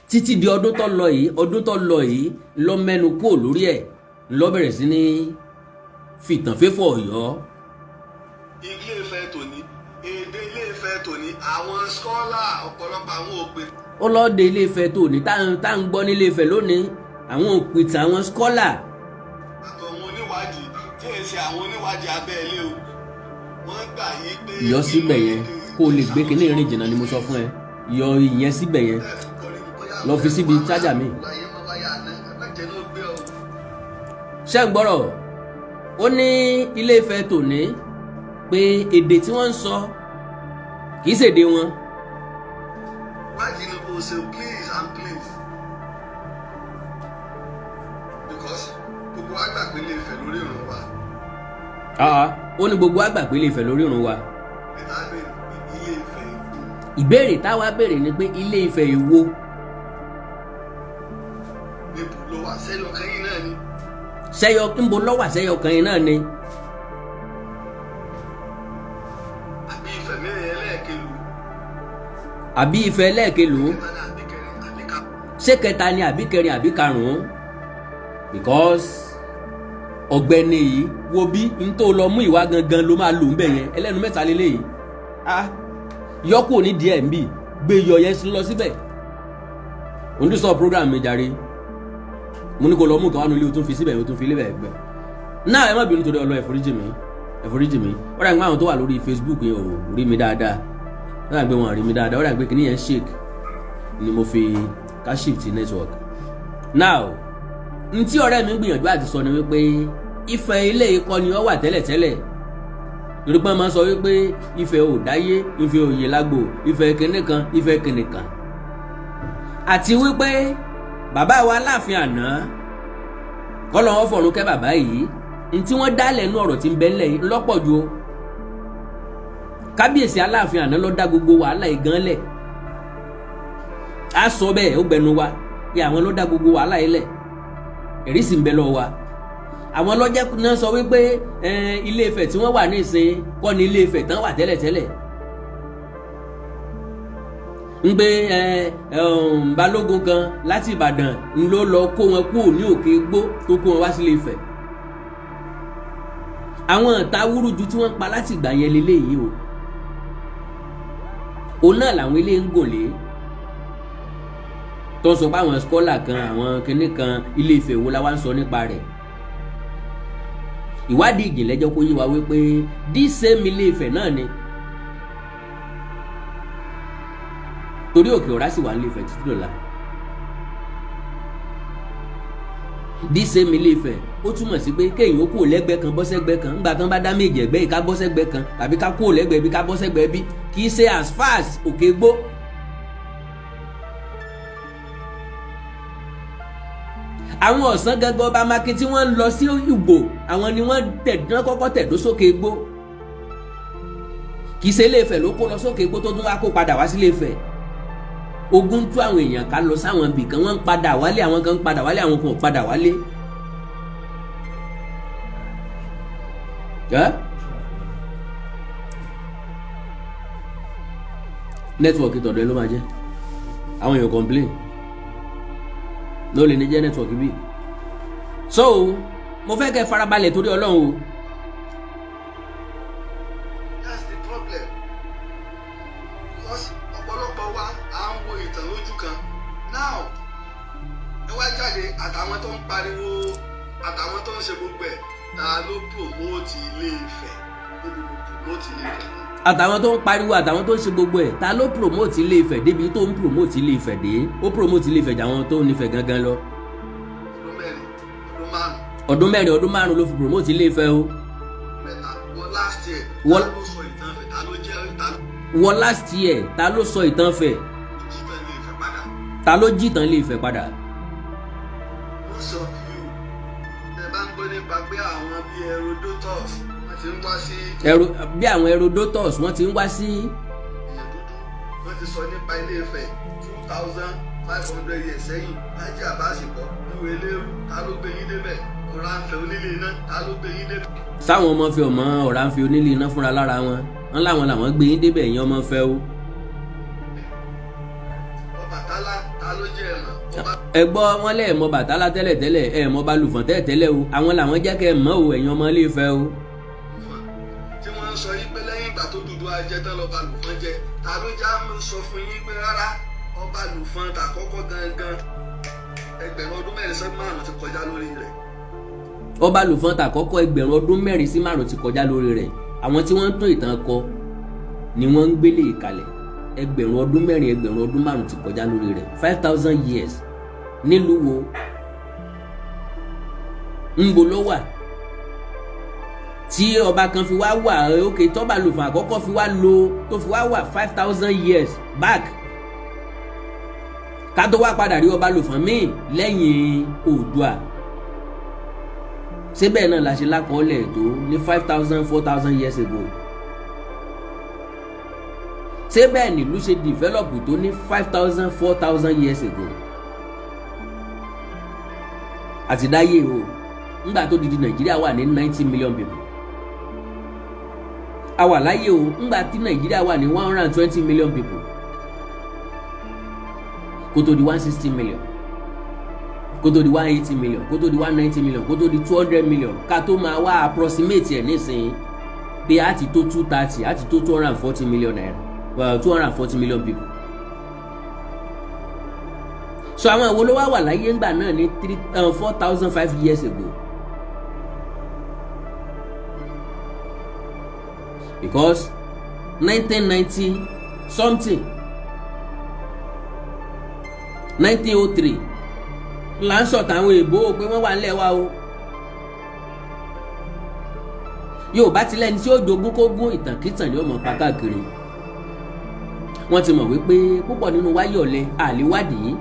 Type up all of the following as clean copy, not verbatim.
títí di ọdún tó lọ yìí ọdún tó lọ yìí lọ mẹ́nu kúrò lórí ẹ̀ lọ bẹ̀rẹ̀ sí ní fìtàn fẹ́fọ̀ Ọ̀yọ́. Ilé Ifẹ̀ tòní èdè Ilé Ifẹ̀ tòní àwọn skọ́là ọ̀pọ̀lọpọ̀ àwọn òpè. ó lọ́ọ́ de Ilé Ifẹ̀ tòní tá ń gbọ́ ní Ilé Ifẹ̀ lónìí àwọn òpìtàn àwọn skọ́là. àtọ̀wọn oníwádìí tí èyí ṣe àwọn oníwádìí abẹ́lé o wọ́n gbà yí pé. yọ síbẹ̀ yẹn kó o lè gbé kinní ìrìn jìnnà ni mo sọ fún ẹ yọ ìyẹn síbẹ̀ yẹn lọ fi síbi chájà mi. ṣé ń gbọ́rọ̀ ó ní Ilé Ifẹ̀ tòní pé èdè tí wọ́n ń sọ kì í ṣèdè wọn. wádìí ni kò ṣe please and please because gbogbo wa gbà pé Ilé Ifẹ̀ lórí ìrun wa. ó ní gbogbo wa gbà pé Ilé Ifẹ̀ lórí ìrun wa. Ilé Ifẹ̀ ìgbò. ìbéèrè táwa béèrè ni pé Ilé Ifẹ̀ èwo. níbo ló wà sẹ́yọ kan yìí náà ni. sẹ́yọ ńbo lọ́wọ́ sẹ́yọ kan yìí náà ni. àbí Ifẹ̀ mẹ́rin ẹlẹ́ẹ̀kẹlú. àbí Ifẹ̀ ẹlẹ́ẹ̀kẹlú. ṣé kẹta ni àbí kẹrin àbí karùn-ún because ọ̀gbẹ́ni yìí wo bí n tó lọ mú ìwà gangan ló máa lò ń bẹ̀ yẹn ẹlẹ́nu mẹ́ta lélẹ́yìí yọkù ní díẹ̀ ń bì gbé yọ yẹn lọ síbẹ̀ ondúsọ program mi jàre mo ní kó lọ mú nǹkan wá nílé o tún fi síbẹ̀ o tún fi lébẹ̀ ẹgbẹ́ náà ẹ má bínú torí ọlọ́ ẹ̀foríjì mi ó dà ń gbé àwọn tó wà lórí Facebook yẹn ò rí mi dáadáa ó dà ń gbé wọn rí mi dáadáa ó dà ń gbé kíní yẹn shake ni mo fi ká shift network now n tí ọ̀rẹ́ mi ń gbìyànjú àti sọ ni wípé Ifẹ̀ ilé ikọ́ ni ó wà tẹ́lẹ̀tẹ́lẹ̀ torí pé wọ́n máa ń sọ wípé Ifẹ̀ ò dáyé Ifẹ̀ ò yè lágbo Ifẹ̀ kìnìkan Ifẹ̀ kìnìkan àti wípé bàbá wa Aláàfin àná kọ́lọ́ wọn fọ̀run kẹ́ bàbá yìí n tí wọ́n dálẹ̀ nú ọ̀rọ̀ tí ń bẹ ńlẹ̀ yìí lọ́pọ̀ ju o kábíyèsí Aláàfin àná ló dá gbogbo wàhálà ìgan lẹ̀ á sọ bẹ́ẹ̀ ó gbẹnu wa pé àwọn ló dá gbogbo wàhálà yìí lẹ̀ ẹ̀rí sì ń bẹ lọ́wọ́ wa àwọn lọ́jẹ́ náà sọ wípé Ilé Ifẹ̀ tí wọ́n wà ní ìsìn kọ́ ni Ilé Ifẹ̀ tán wà tẹ́lẹ̀tẹ́lẹ̀ ń gbé balógun kan láti Ìbàdàn ń ló lọ kó wọn kúrò ní Òkè Igbó tó kó wọn wá sí Ilé Ifẹ̀ àwọn ìta wúrúju tí wọ́n pa láti ìgbà yẹn lélẹ́yìí o òun náà làwọn ilé ń gòlé tó ń sọ pé àwọn skọ́là kan àwọn kinní kan Ilé Ifẹ̀ wo la wá ń sọ nípa rẹ̀ ìwádìí ìjìnlẹ̀ jẹ́ kó yé wa wípé this same Ilé Ifẹ̀ náà ni torí Òkè Ọ̀rá sì wà ní Ilé Ifẹ̀ títí dọ̀la this same Ilé Ifẹ̀ ó túmọ̀ sí pé kéèyàn ó kúrò lẹ́gbẹ̀ẹ́ kan bọ́ sẹ́gbẹ́ kan ńgbà kan bá dá méjì ẹ̀gbẹ́ yìí ká bọ́ sẹ́gbẹ́ kan tàbí ká kúrò lẹ́gbẹ̀ẹ́ bí ká bọ́ sẹ́gbẹ́ bí kì í ṣe as far as Òkè Igbó. àwọn ọ̀sán gangan ọba Mákin tí wọ́n ń lọ sí Ìgbò àwọn ni wọ́n kọ́kọ́ tẹ̀dó sókè Igbó kì í ṣe Ilé Ifẹ̀ ló kó lọ sókè Igbó tó tún wá kó padà wá sí Ilé Ifẹ̀ ogun tú àwọn èèyàn ká lọ sáwọn ibì kan wọ́n ń padà wálé àwọn kan ń padà wálé àwọn kan ò padà wálé. nẹ́tíwọ̀kì tọ̀dọ̀ ẹ ló máa jẹ́ àwọn èèyàn complain ló lè ní jẹ́ nẹ́tíwọ̀kì bí. so mo fẹ́ kẹ́ farabalẹ̀ torí Ọlọ́run o. That's the problem because ọ̀pọ̀lọpọ̀ wa à ń wo ìtàn lójú kan now ẹ wá jáde àtàwọn tó ń pariwo àtàwọn tó ń ṣe gbogbo ẹ̀ ta ló promote Ilé Ifẹ̀ níbi promote Ilé Ifẹ̀ náà. àtàwọn tó ń pariwo àtàwọn tó ń ṣe gbogbo ẹ̀ ta ló promote Ilé Ifẹ̀ débi tó ń promote Ilé Ifẹ̀ dé ó promote Ilé Ifẹ̀ jàwọn tó nífẹ̀ẹ́ gangan lọ. ọdún mẹ́rin ọdún márùn ló fi promote Ilé Ifẹ̀ o. last year ta ló sọ ìtàn Ifẹ̀ ta ló jẹ́ wọ last year ta ló sọ ìtàn Ifẹ̀ ta ló jí ìtàn Ilé Ifẹ̀ padà. most of you ẹ bá ń gbọ́ nípa pé àwọn bíi Herodotus wọ́n ti ń wá sí. bí àwọn Herodotus wọ́n ti ń wá sí. èèyàn dúdú wọ́n ti sọ nípa Ilé Ifẹ̀ 2500 years sẹ́yìn Lájí Àbáàsì kọ́ níwèé Eléru ta ló gbé yín débẹ̀ Ọ̀rànfẹ̀ onílé iná ta ló gbé yín débẹ̀. sáwọn ọmọ fi ọmọ Ọ̀rànfẹ̀ onílé iná fúnra lára wọn. wọ́n láwọn làwọn gbé yín débẹ̀ yín ọmọ fẹ́ o. Ọbàtálá ta ló jẹ́ ẹ̀mọ́. ẹ gbọ́ wọn lẹ́ẹ̀ mọ Bàtálá tẹ́lẹ̀tẹ́lẹ̀ ẹ̀ mọ Balùfọ̀n tẹ́lẹ̀tẹ́lẹ̀ o àwọn làwọn jẹ́ kẹ́ ẹ mọ̀ o ẹ̀yin ọmọ ilé Ifẹ̀ o. tí wọ́n ń sọ yí pé lẹ́yìn ìgbà tó Odùduwà jẹ tán lọ Balùfọ̀n jẹ ta ló já sọ fún yín pé rárá Ọbalùfọ̀n tàkọ́kọ́ gangan ẹgbẹ̀rún ọdún mẹ́rin sí márùn ti kọjá lórí rẹ̀. Ọbalùfọ̀n tàkọ́kọ́ ẹgbẹ̀rún ọdún mẹ́rin sí márùn ti kọjá lórí rẹ̀ àwọn tí wọ́n ń tún ìtàn kọ ni wọ́n ń gbélé ìkàlẹ̀ ẹgbẹ̀rún ọdún mẹ́rin ẹgbẹ̀rún ọdún márùn ti kọjá lórí rẹ̀ 5000 years nílùú wo ńbo ló wà tí ọba kan fi wá wà òkè tọ́balùfọ̀n àkọ́kọ́ fi wá lò tó fi wá wà 5000 years back ká tó wá padà rí Ọbalùfọ̀n míì lẹ́yìn Oòduà síbẹ̀ náà la ṣe lákọọ́lẹ̀ tó ní 5000 4000 years ago síbẹ̀ nílùú ṣe develop tó ní 5000 4000 years ago àtidáyé o ńgbà tó didi Nàìjíríà wà ní 90 million people a wà láyé o ńgbà tí Nàìjíríà wà ní 120 million people kó tó di 160 million kó tó di 180 million kó tó di 190 million kó tó di 200 million ká tó máa wá approximate ẹ̀ nísìnyí pé á ti tó 230 á ti tó 240 million naira well 240 million people. so àwọn ìwo ló wá wà láyé ńgbà náà ní 4005 years ago because 1990 something 1903 là ń sọ̀tàn àwọn èèbó pé wọ́n wà nílẹ̀ wa o Yorùbá ti lẹ́ni tí ó jogún kó gún ìtànkítàn ni ó mọ̀ pa káàkiri wọ́n ti mọ̀ wípé púpọ̀ nínú wa yọ̀lẹ àléwádìí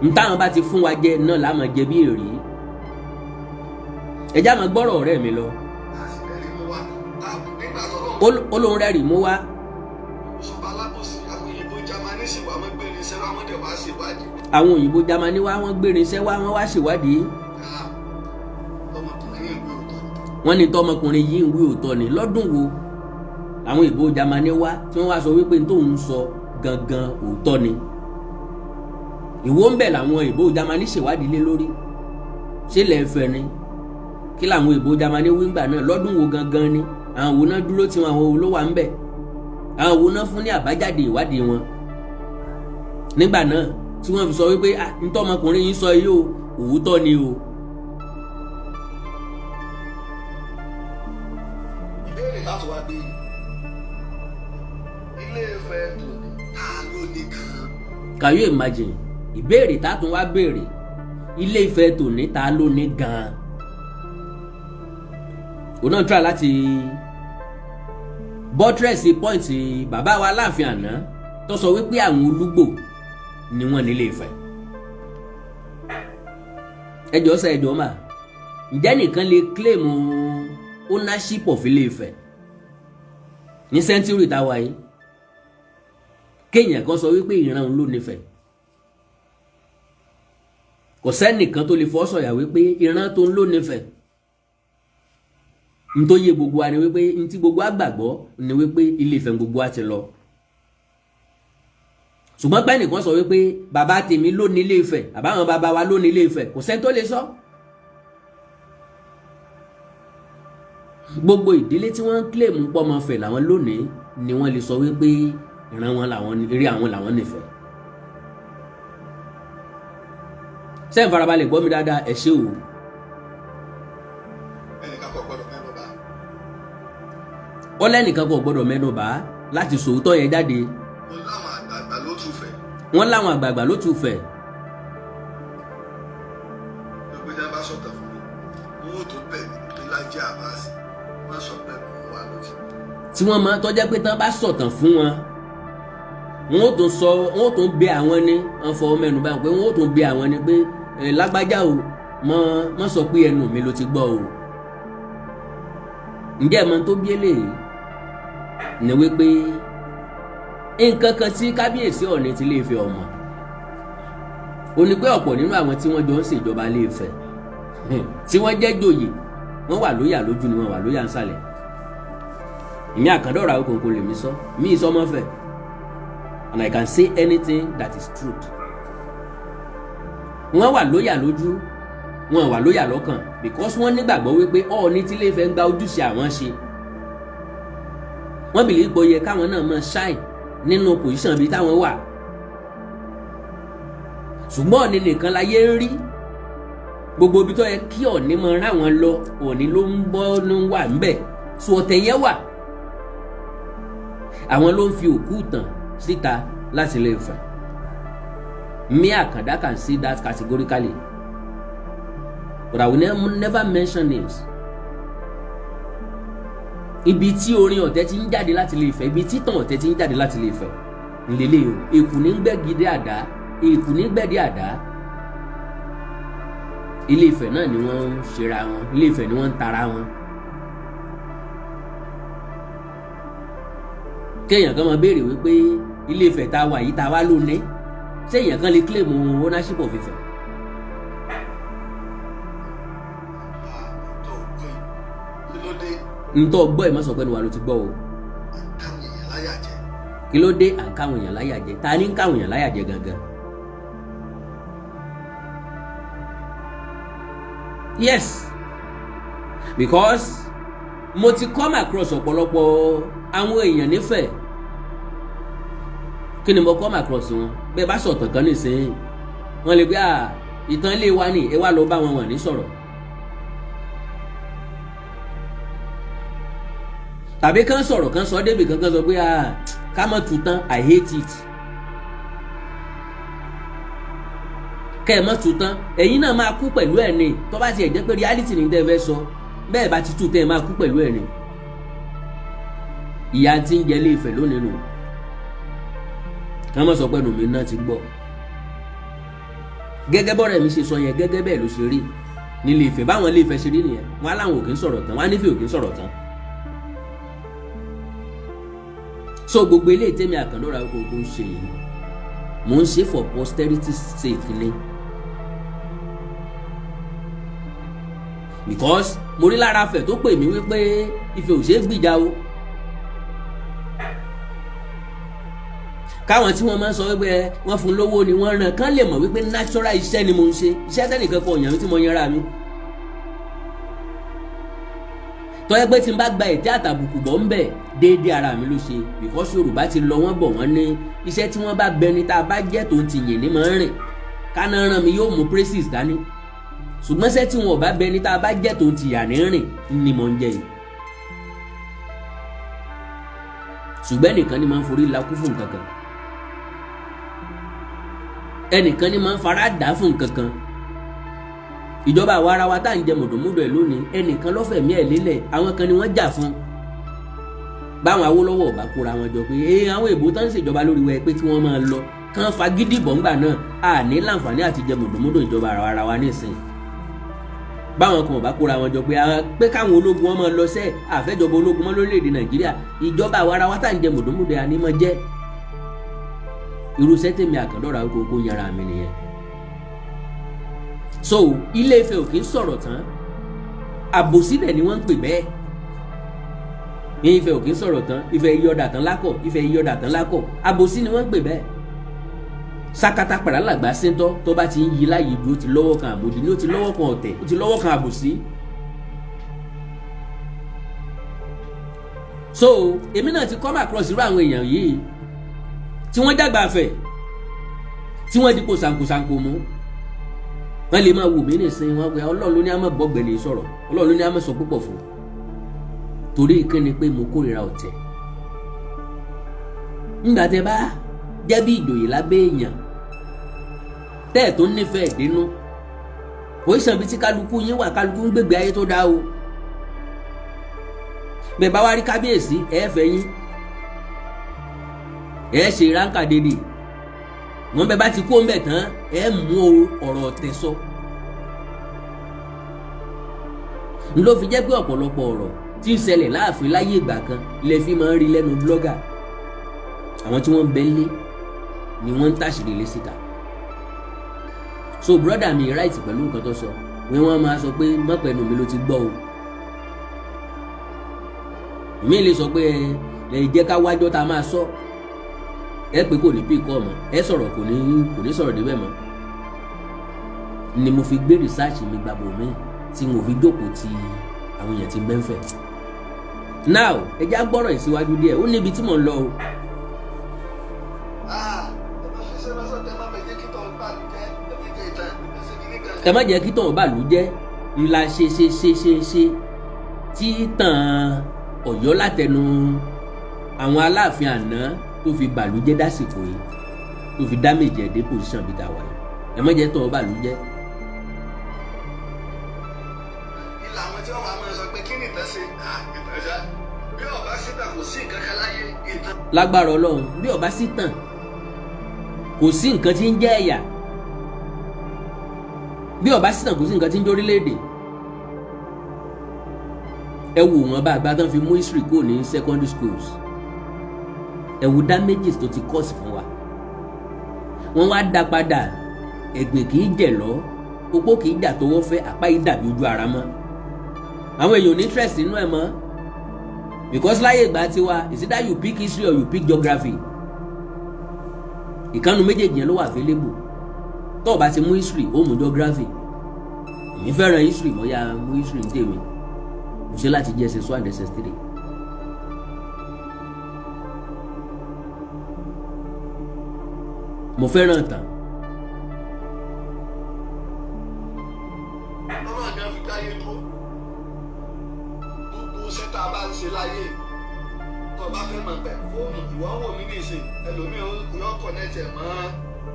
ntáwọn bá ti fún wa jẹ náà la máa jẹ bí èrè ẹjá máa gbọ́rọ̀ ọ̀rẹ́ mi lọ olóhùn rẹ̀ rí mú wá. àwọn òyìnbó Jámánì wá wọ́n gbé irinṣẹ́ wá wọ́n wá ṣèwádìí wọ́n ní tọmọkùnrin yìí ń wí òótọ́ ni lọ́dún wo àwọn ìbò Jámánì wá tí wọ́n wá sọ wípé n tóun sọ gangan òótọ́ ni ìwọ ń bẹ̀ làwọn ìbò Jámánì ṣèwádìí lé lórí ṣé lẹ́ẹ̀fẹ̀ ni kí làwọn ìbò Jámánì wí ńgbà náà lọ́dún wo gangan ni àwọn wo náà dúró tí àwọn wo ló wà ń bẹ̀ àwọn wo náà fún ní àbájáde ìwádìí wọn nígbà náà tí wọ́n fi sọ wípé ntọ́mọkùnrin yìí sọ yìí o òótọ́ ni o. ìbéèrè láti wá dé Ilé Ifẹ̀ ta ló ní gan-an. Can you imagine ìbéèrè tátún wá béèrè Ilé Ifẹ̀ tòní ta ló ní gan-an. òun náà try láti buttress point bàbá wa Aláàfin àná tó sọ wípé àwọn Olúgbò ni wọ́n nílé Ifẹ̀ ẹjọ́ sọ ẹjọ́ mà ǹjẹ́ nìkan lè claim ownership of Ilé Ifẹ̀ ní century táwa yìí kéèyàn kan sọ wípé ìran òun ló nífẹ̀ẹ́ kò sẹ́nìkan tó lè fọ́ sọ̀yà wípé ìran tó ń ló nífẹ̀ẹ́ ntóyè gbogbo wa ni wípé ntí gbogbo àgbàgbọ́ ni wípé Ilé Ifẹ̀ gbogbo wa ti lọ ṣùgbọ́n pẹ́ nìkan sọ wípé bàbá tèmi ló ní Ilé Ifẹ̀ àbáwọn bàbá wa ló ní Ilé Ifẹ̀ kò sẹ́ni tó lè sọ. gbogbo ìdílé tí wọ́n ń kílèmù pọ́mọfẹ̀ làwọn lónìí ni wọ́n lè sọ wípé ìran wọn làwọn eré àwọn làwọn nífẹ̀ẹ́. sẹ́yìn farabalẹ̀ gbọ́ mi dáadáa ẹ ṣé o. ẹnìkan kò gbọdọ̀ mẹ́nu bà. ó lẹ́nìkan kò gbọdọ̀ mẹ́nu bà láti sòótọ́ yẹn jáde. wọ́n láwọn àgbààgbà ló tù fẹ̀. gbogbo ìjà bá sọ̀tàn fún mi owó tó bẹ̀ ní Lájí Àbáàsì wọ́n sọ pé kò wá lójú. tí wọ́n máa tọ́jà pé tán bá sọ̀tàn fún wọn wọ́n ó tún bẹ àwọn ní wọ́n fọwọ́ mẹ́nu báyìí pé wọ́n ó tún bẹ àwọn ní pé lágbájá o mọ́ sọ pé ẹnu mi ló ti gbọ́ o. ǹjẹ́ ẹ̀ mọ̀ tó bí eléyìí ni wípé nǹkan kan tí kábíyèsí Ọọ̀ni ti Ilé Ifẹ̀ ọmọ ó ní pé ọ̀pọ̀ nínú àwọn tí wọ́n jọ ń ṣèjọba Ilé Ifẹ̀ tí wọ́n jẹ́ joyè wọ́n wà lóyà lójú ni wọ́n wà lóyà nsàlẹ̀ èmi Àkàndá Òkòǹkò lèmi sọ mi ìsọmọfẹ and I can say anything that is truth. wọ́n wà lóyà lójú wọ́n wà lóyà lọ́kàn because wọ́n nígbàgbọ́ wípé Ọọ̀ni tí Ilé Ifẹ̀ ń gba ojúṣe àwọn ṣe. wọ́n bìlí pé ó yẹ káwọn náà máa ṣáì nínú pòsíṣàn bíi táwọn wà. ṣùgbọ́n Ọọ̀ni nìkan láyé ń rí gbogbo ibi tó yẹ kí Ọọ̀ni máa rán àwọn lọ Ọọ̀ni ló ń bọ́ ló ń wà ńbẹ̀ so ọ̀tẹ̀ yẹn wà. àwọn ló ń fi òkú tàn síta láti Ilé Ifẹ̀. Me Àkàndá can see that categorically but I will never mention names. ibi tí orin ọ̀tẹ̀ ti ń jáde láti Ilé Ifẹ̀ ibi tí tàn ọ̀tẹ̀ ti ń jáde láti Ilé Ifẹ̀ ńlẹ́lẹ́ o èkù ní gbẹ́gidé àdá èkù ní gbẹ́dé àdá. Ilé Ifẹ̀ náà ni wọ́n ń ṣera wọn Ilé Ifẹ̀ ni wọ́n ń tara wọn. kéèyàn kan máa béèrè wípé Ilé Ifẹ̀ tá a wà yìí tá a wá ló ní ṣé èèyàn kan lè claim ownership of Ifẹ̀. ntọ́ gbọ́ ẹ̀ má sọ pé ní wa ló ti gbọ́ o. kí ló dé à ń káwọn èèyàn láyà jẹ ta ni ń káwọn èèyàn láyà jẹ gangan. yes because mo ti come across ọ̀pọ̀lọpọ̀ àwọn èèyàn nífẹ̀ẹ́ kí ni mo come across wọn bẹ́ẹ̀ bá sọ̀tàn kan nísìnyí wọ́n lè gbé ìtàn ilé wa ní ẹ wá lọ bá wọn wọ̀n ní sọ̀rọ̀ tàbí kán sọ̀rọ̀ kán sọ débi kankan sọ pé ká má tu tán I hate it kẹ́ ẹ̀ má tu tán ẹ̀yin náà máa kú pẹ̀lú ẹ̀ ní tó bá tiẹ̀ jẹ́ pé reality ní tẹ́ ẹ fẹ́ sọ bẹ́ẹ̀ bá ti tu tẹ́ ẹ máa kú pẹ̀lú ẹ̀ ní ìyá tí ń jẹ Ilé Ifẹ̀ lónìí nù ká má sọ pé nù mí náà ti gbọ́ gẹ́gẹ́ bọ́rẹ̀ mi ṣe sọ yẹn gẹ́gẹ́ bẹ́ẹ̀ ló ṣe rí ní Ilé Ifẹ̀ báwọn Ilé Ifẹ̀ ṣe rí nìyẹn wọn aláwọn ò kí ń sọ̀rọ̀ tán wọn á nífẹ̀ẹ́ ò kí ń sọ̀rọ̀ tán. so gbogbo eléyìí tẹ́mi Àkàndá Òkòǹkò ń ṣe yìí mò ń ṣe for posterity's sake ni because mo rí lára Ifẹ̀ tó pè mí wípé Ifẹ̀ ò ṣeé gbìjà o káwọn tí wọ́n máa ń sọ wípé wọ́n fún lówó ni wọ́n ràn kán lè mọ̀ wípé natural iṣẹ́ ni mo ń ṣe iṣẹ́ tẹ́nìkan kan ọ̀yàn tí mo yanra mi tọ́yẹ́ pé tí n bá gba ètí àtàbùkù bọ̀ ń bẹ̀ déédéé ara mi ló ṣe because Yorùbá ti lọ wọ́n bọ̀ wọ́n ní iṣẹ́ tí wọ́n bá bẹni tá a bá jẹ́ tó ti yìn ní máa ń rìn káná ràn mí yóò mú praises dání ṣùgbọ́n iṣẹ́ tí wọn ò bá bẹni tá a bá jẹ́ tó ti yà ní rìn ni mò ń jẹ yìí ṣùgbọ́n ẹnìkan ni máa ń forí lakú fún nǹkan kan ẹnìkan ni máa ń fara dà fún nǹkan kan ìjọba àwa ara wa tá à ń jẹ mọ̀dọ̀mọ́dọ̀ ẹ̀ lónìí ẹnìkan lọ́fẹ̀mí ẹ̀ lélẹ̀ àwọn kan ni wọ́n jà fún báwọn Awólọ́wọ̀ ọba kóra wọn jọ pé àwọn èbó tán ń ṣèjọba lórí wa pé kí wọ́n máa lọ kán fagídí bọ̀ǹgbà náà à ní láǹfààní àti jẹ mọ̀dọ̀mọ́dọ̀ ìjọba ara wa nísìnyí báwọn kan ọba kóra wọn jọ pé káwọn ológun wọn máa lọ sẹ́ àfẹ́jọba ológun mọ́ lórílẹ̀‐èdè Nàìjíríà ìjọba àwa ara wa tá à ń jẹ mọ̀dọ̀mọ́dọ̀ àní máa jẹ́ irú sẹ́tẹ̀mí Àkàndá Òkòǹkò yàrá mi nìyẹn. so Ilé Ifẹ̀ ò kí ń sọ̀rọ̀ tán àbòsí dẹ̀ ni wọ́n ń pè bẹ́ẹ̀ Ifẹ̀ ò kí ń sọ̀rọ̀ tán Ifẹ̀ yọ̀dà tán lákọ̀ Ifẹ̀ yọ̀dà tán lákọ̀ àbòsí ni wọ́n ń pè bẹ́ẹ̀ sakata pàrà làgbà séńtọ́ tó bá ti ń yí láyé ibi ó ti lọ́wọ́ kan àbòdì ní ó ti lọ́wọ́ kan ọ̀tẹ̀ ó ti lọ́wọ́ kan àbòsí. so èmi náà ti come across irú àwọn èèyàn yìí tí wọ́n dàgbà fẹ̀ tí wọ́n dípò sankosanko mú wọ́n lè máa wò mí nìsín wọn pé Ọlọ́run ló ní àmọ́ bọ́gbẹ̀ni sọ̀rọ̀ Ọlọ́run ló ní àmọ́ sọ púpọ̀ fún torí ìkíni pé mo kórìíra ọ̀tẹ̀ nígbà tẹ́ bá jẹ́ bí ìjòyè lábẹ́ èèyàn tẹ́ ẹ̀ tó nífẹ̀ẹ́ dínú òṣìṣàn bíi tí kálukú yín wà kálukú ń gbègbè ayé tó dá o bẹ́ẹ̀ bá wá rí kábíyèsí ẹ̀ fẹ́ yín ẹ̀ ṣe ránkà dédé wọn bẹ́ẹ̀ bá ti kó mbẹ̀ tán ẹ̀ mú ọ̀rọ̀ ọ̀tẹ̀ sọ n ló fi jẹ́ pé ọ̀pọ̀lọpọ̀ ọ̀rọ̀ tí ń ṣẹlẹ̀ láàfin láyé ìgbà kan lè fi máa ń rí lẹ́nu blọ́gà àwọn tí wọ́n ń bẹ́ lé ni wọ́n ń tàṣírí lé síta so brother mi right pẹ̀lú nǹkan tó sọ wọ́n máa sọ pé mọ́pẹ́nu mi ló ti gbọ́ o mi lè sọ pé ẹ jẹ́ ká wájọ́ tá a máa sọ ẹ pé kò ní pí kọ́ mọ́ ẹ sọ̀rọ̀ kò ní sọ̀rọ̀ débẹ̀ mọ́ ni mo fi gbé research mi gbàgbọ́ mi tí mo fi jókòó ti àwọn èèyàn tí ń bẹ́ ń fẹ̀. now ẹ já gbọ́rọ̀ ìsíwájú díẹ̀ ó níbi tí mò ń lọ o. ẹ má jẹ́ kí tọ̀hún bàlú jẹ́ ńlá ṣe tí tàn Ọ̀yọ́ látẹnu àwọn Aláàfin àná tó fi bàlú jẹ́ dásìkò yìí tó fi damage ẹ̀ dé position bí ta wà yìí ẹ má jẹ́ tọ̀hún bàlú jẹ́. ilé àwọn tí wọ́n máa sọ pé kí ni ìtàn ṣe ìtànṣá bí ọba síta kò sí nǹkan kan láyé ìtàn. lágbára Ọlọ́run bí ọba sí tàn kò sí nǹkan tí ń jẹ́ ẹ̀yà bí ọba sí tàn kò sí nǹkan tí ń jẹ́ orílẹ̀-èdè. ẹ wò wọn bá àgbà tán fi mú history kò ní secondary schools ẹ wò damages tó ti cause fún wa wọ́n wá dá padà ẹ̀gbìn kì í jẹ̀ lọ opó kì í jà tọwọ́ fẹ́ apá yìí dàbí ojú ara mọ́ àwọn èèyàn ò ní interest nínú ẹ̀ mọ́ because láyé ìgbà tiwa is either you pick history or you pick geography ìkànnù méjèèjì yẹn ló wà available tó o bá ti mú history ó mú geography èmi fẹ́ràn history mo ya mú history ní tèmi mo ṣe láti jẹ́ SS1 and SS3. mo fẹ́ràn tán. ọlọ́run ni wọ́n fi dáyé dúró gbogbo sẹ́tà bá ń ṣe láyé tó bá fẹ́ mọ̀ pé fóònù ìwọ ń wò mí ní ìsìn ẹlòmíràn yóò kọ̀nẹ́tì ẹ̀ mọ́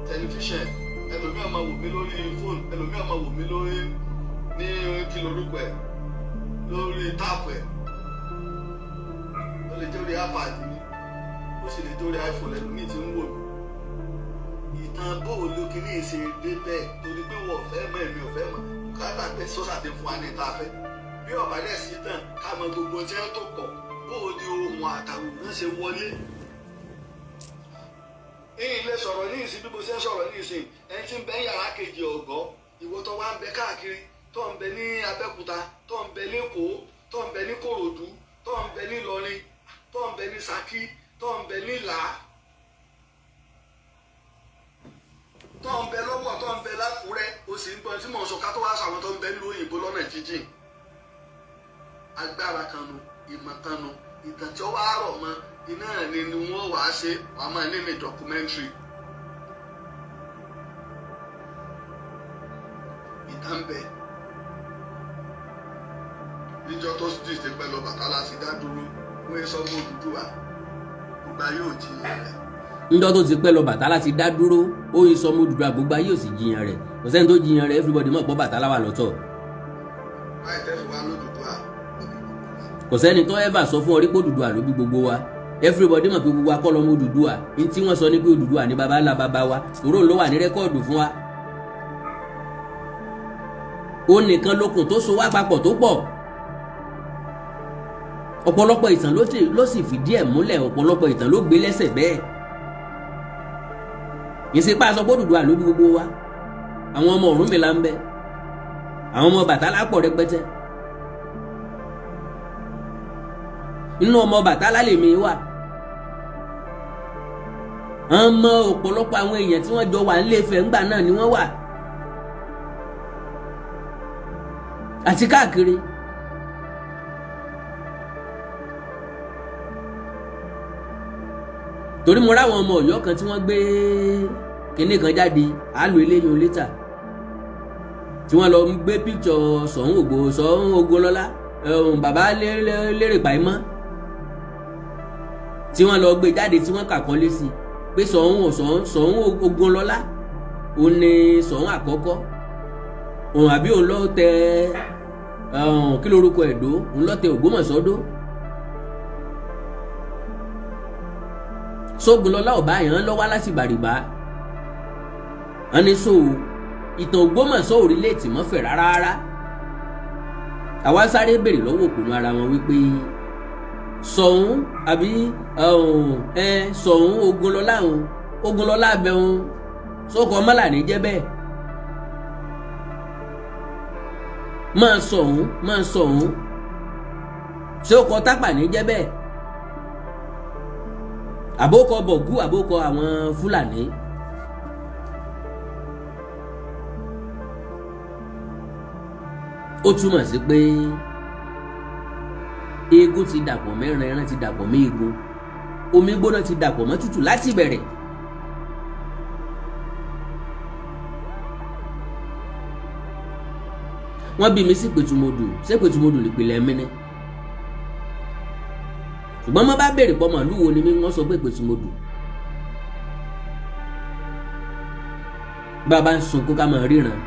tẹlifíṣàn ẹlòmíràn máa wò mí lórí fóònù ẹlòmíràn máa wò mí lórí ní kí lorúkọ ẹ̀ lórí táàpù ẹ̀ ó lè jẹ́ orí iPad ni ó sì lè jẹ́ orí iPhone ẹlòmíì tí ń wò mí ìtàn bóòlù kìíní ṣe dé bẹ́ẹ̀ torí pé wọ́n fẹ́ mọ̀ èmi ò fẹ́ mọ̀ bùkátà pé sọ́sà ti fún wa ní ìta fẹ́ bí ọ̀bá dẹ̀ sí tàn ká mọ gbogbo tí wọ́n tó pọ̀ bóòlù ohun àtàwọn náà ṣe wọlé. ilé sọ̀rọ̀ ní ìsìn bí mo ṣe ń sọ̀rọ̀ ní ìsìn ẹni tí ń bẹ yàrá kejì ọ̀gọ́ ìwọ tó wá ń bẹ káàkiri tó ń bẹ ní Abẹ́òkúta tó ń bẹ lÉkòó tó ń bẹ ní Kòròdú tó ń bẹ ní Ìlọrin tó ń bẹ ní Ṣakí tó ń bẹ ní Ìlá tó ń bẹ lọ́wọ́ tó ń bẹ l'Ákúrẹ́ o sì ń gbọ́ tí mò ń sọ ká tó wá sàwọn tó ń bẹ nílùú òyìnbó lọ́nà jíjìn agbára kan nu ìmọ̀ kan nu ìtàn tí ó wá rọ̀ mọ́ iná ni wọ́n wàá ṣe wàá máa ní ní documentary ìtàn bẹ́ẹ̀ níjọ́ tó sì ti pẹ́ lọ Bàtálá sí dá dúró wọ́n sọ mọ́ Odùduwà gbogbo ayé ò jiyàn rẹ̀. níjọ́ tó ti pẹ́ lọ Bàtálá ti dá dúró ó yí sọ mọ́ Odùduwà gbogbo ayé ò sì jiyàn rẹ̀ kò sẹ́ni tó jiyàn rẹ̀ everybody mọ̀ pé Bàtálá wà lọ́tọ̀. báyìí tẹ́ fi wá lódùduwà. kò sẹ́ni tó ever sọ fún ọ rí pé Odùduwà ló bí gbogbo wa everybody mọ̀ pé gbogbo akọ́ lọ́mọ Odùduwà ní tí wọ́n sọ ní pé Odùduwà ní baba ńlá baba wa òró ló wà ní rẹ́kọ́ọ̀dù fún wa. ó nìkan lókun tó so wá papọ̀ tó pọ̀ ọ̀pọ̀lọpọ̀ ìtàn ló sì fìdí ẹ̀ múlẹ̀ ọ̀pọ̀lọpọ̀ ìtàn ló gbé lẹ́sẹ̀ bẹ́ẹ̀ ìsìnpá sọ pé Odùduwà ló bí gbogbo wa àwọn ọmọ Ọ̀rúnmìlà ń bẹ àwọn ọmọ Bàtálá pọ̀ rẹpẹtẹ inú ọmọ Bàtálá lèmi wà ọmọ ọ̀pọ̀lọpọ̀ àwọn èèyàn tí wọ́n jọ wà nílé Ifẹ̀ ńgbà náà ni wọ́n wà àti káàkiri. torí mo ráwọn ọmọ Ọ̀yọ́ kan tí wọ́n gbé kinní kan jáde àlò eléyìí létà tí wọ́n lọ gbé píkṣọ Ṣọ̀ún Ògúnlọ́lá bàbá lérè pàìmọ́ tí wọ́n lọ gbé jáde tí wọ́n kàkọ́lé sí pé Ṣọ̀ún Ògúnlọ́lá òun ni Ṣọ̀ún àkọ́kọ́ òun àbí òun lọ tẹ kí lorúkọ Ẹ̀dó òun lọ tẹ Ògbómọ̀ṣọ́ dó. Ṣógunlọ́lá ọba yẹn lọ wá láti Bàrìbá wọn ní so ìtàn Ògbómọ̀ṣọ́ orílẹ̀-èdè mọ́fẹ̀ rárá àwa sáré béèrè lọ́wọ́ òkùnrin ara wọn wípé Ṣọ̀ún àbí Ṣọ̀ún Ògúnlọ́lá abẹ́hùn sókò Mọ́làní jẹ́ bẹ́ẹ̀ máa Ṣọ̀ún sókò Tápà ní jẹ́ bẹ́ẹ̀ àbókọ bọ̀gú àbókọ àwọn Fúlàní. Ó túmọ̀ sí pé eégún ti dàpọ̀ mẹ́ran, ẹran ti dàpọ̀ mọ́ eégún, omi gbóná ti dàpọ̀ mọ́ tútù láti bẹ̀rẹ̀. Wọ́n bí mi sí Pẹ̀tùmọdù, ṣé Pẹ̀tùmọdù nípìnlẹ̀ mi ni? Ṣùgbọ́n mo bá béèrè pọ̀ màálù wo ni mí, wọ́n sọ pé Pẹ̀tùmọdù. Bàbá ń sunkún ká máa ríran.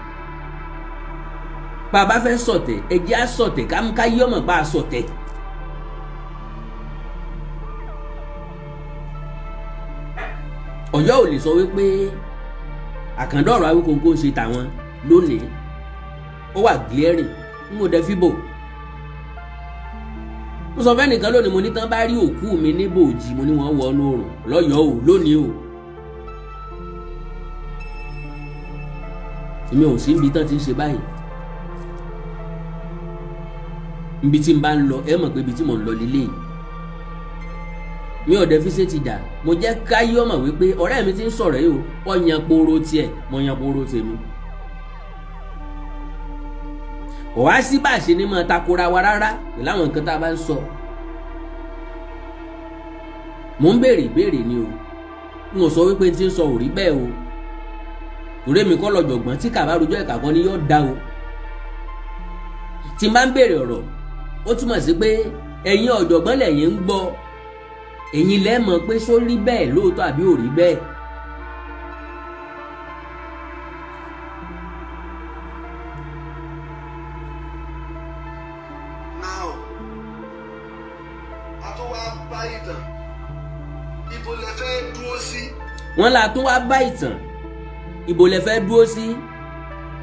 Bàbá fẹ́ sọ̀tẹ̀, ẹ jẹ́ á sọ̀tẹ̀ ká yí ọmọ bá a sọ̀tẹ̀. Ọ̀yọ́ ò lè sọ wípé àkàndọ̀rọ̀ Awíkonko ń ṣe tàwọn lónìí. Ó wà glaring ń mo dẹ fíbò. Mo sọ fẹ́ nìkan lónìí, mo ní tán bá rí òkú mi ní bòjì, mo ní wọ́n wọ ọ́nú oòrùn lọ́yọ̀ọ́ o lónìí o. Èmi ò sí níbi tán ti ń ṣe báyìí. Ibi tí n bá ń lọ ẹ mọ̀ pé ibi tí mò ń lọ lílé yìí. Mi ò dẹ fi ṣe ti dà, mo jẹ́ káyé ọmọ wípé ọ̀rẹ́ mi ti ń sọ̀rọ̀ yìí o, ó yan poro tiẹ̀, mo yan poro tèmi. Kò wá sí bá a ṣe ní máa takora wa rárá pẹ̀lú àwọn nǹkan tá a bá ń sọ. Mo ń béèrè ìbéèrè ni o, n ò sọ wípé n ti ń sọ ò rí bẹ́ẹ̀ o. Torí mi kọ́ lọ́jọ̀gbọ́n tí kàbá rojọ́ ẹ̀ka kan ni yóò dá o. Tí n bá ń béèrè ọ̀rọ̀, ó túmọ̀ sí pé ẹ̀yin ọ̀jọ̀gbọ́n lẹ̀yin ń gbọ́, ẹ̀yin lẹ́ mọ̀ pé só rí bẹ́ẹ̀ lóòótọ́ àbí ò rí bẹ́ẹ̀. Now, a tó wá bá ìtàn, ibo lẹ fẹ́ dúró sí? Wọ́n la tún wá bá ìtàn, ibo lẹ fẹ́ dúró sí?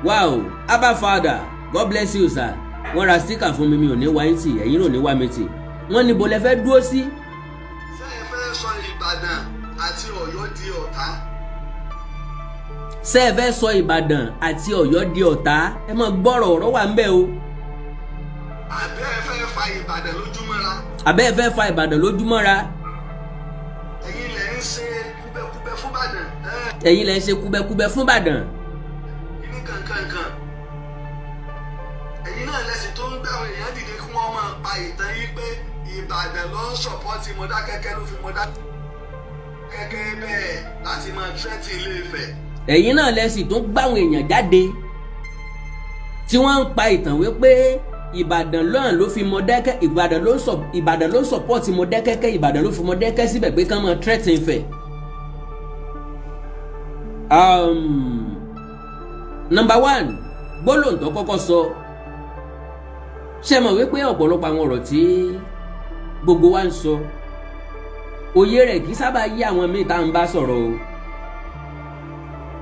Wow, Abba Father, God bless you sir. Wọ́n ra sticker fún mi, mi ò ní wá yín tì, ẹ̀yin ò ní wá mi tì. Wọ́n ní ibo lẹ fẹ́ dúró sí? Ṣé ẹ fẹ́ sọ Ìbàdàn àti Ọ̀yọ́ di ọ̀tá? Ṣé ẹ fẹ́ sọ Ìbàdàn àti Ọ̀yọ́ di ọ̀tá? Ẹ máa gbọ́rọ̀, ọ̀rọ̀ wà ń bẹ̀ o. Àbẹ́ ẹ fẹ́ fa Ìbàdàn lójúmọ́ra? Àbẹ́ ẹ fẹ́ fa Ìbàdàn lójúmọ́ra? Ẹ̀yin lẹ ń ṣe kúbẹ́kúbẹ́ fún Ìbàdàn. Ẹ̀yin lẹ ń ṣe kúbẹ́kúbẹ́ fún Ìbàdàn. Kíní kankankan. Ẹ̀yin náà lẹ́sìn tó ń gbẹ̀wò èèyàn dìde kí wọ́n máa pa ìtàn yìí pé Ìbàdàn ló ń sọ̀pọ́tì Mọdákẹ́kẹ́ ló fi Mọdákẹ́kẹ́ bẹ́ẹ̀ láti máa tírẹ́tì Ilé-Ifẹ̀. Ẹ̀yin náà lẹ́sìn tó ń gbàwọn èèyàn jáde tí wọ́n ń pa ìtàn wípé Ìbàdàn lọ́hàn ló fi Mọdákẹ́kẹ́, Ìbàdàn ló sọ̀pọ́tì Mọdákẹ́kẹ́, Ìbàdàn ló fi Mọdákẹ́kẹ́ síbẹ̀ pé kán máa tírẹ́tì Ifẹ̀. Number one, gbólóhùn tó kọ́kọ́ sọ, ṣe mọ̀ wípé ọ̀pọ̀lọpọ̀ àwọn ọ̀rọ̀ tí gbogbo wa ń sọ, òye rẹ̀ kì í sábà yí àwọn míì tá à ń bá sọ̀rọ̀ o.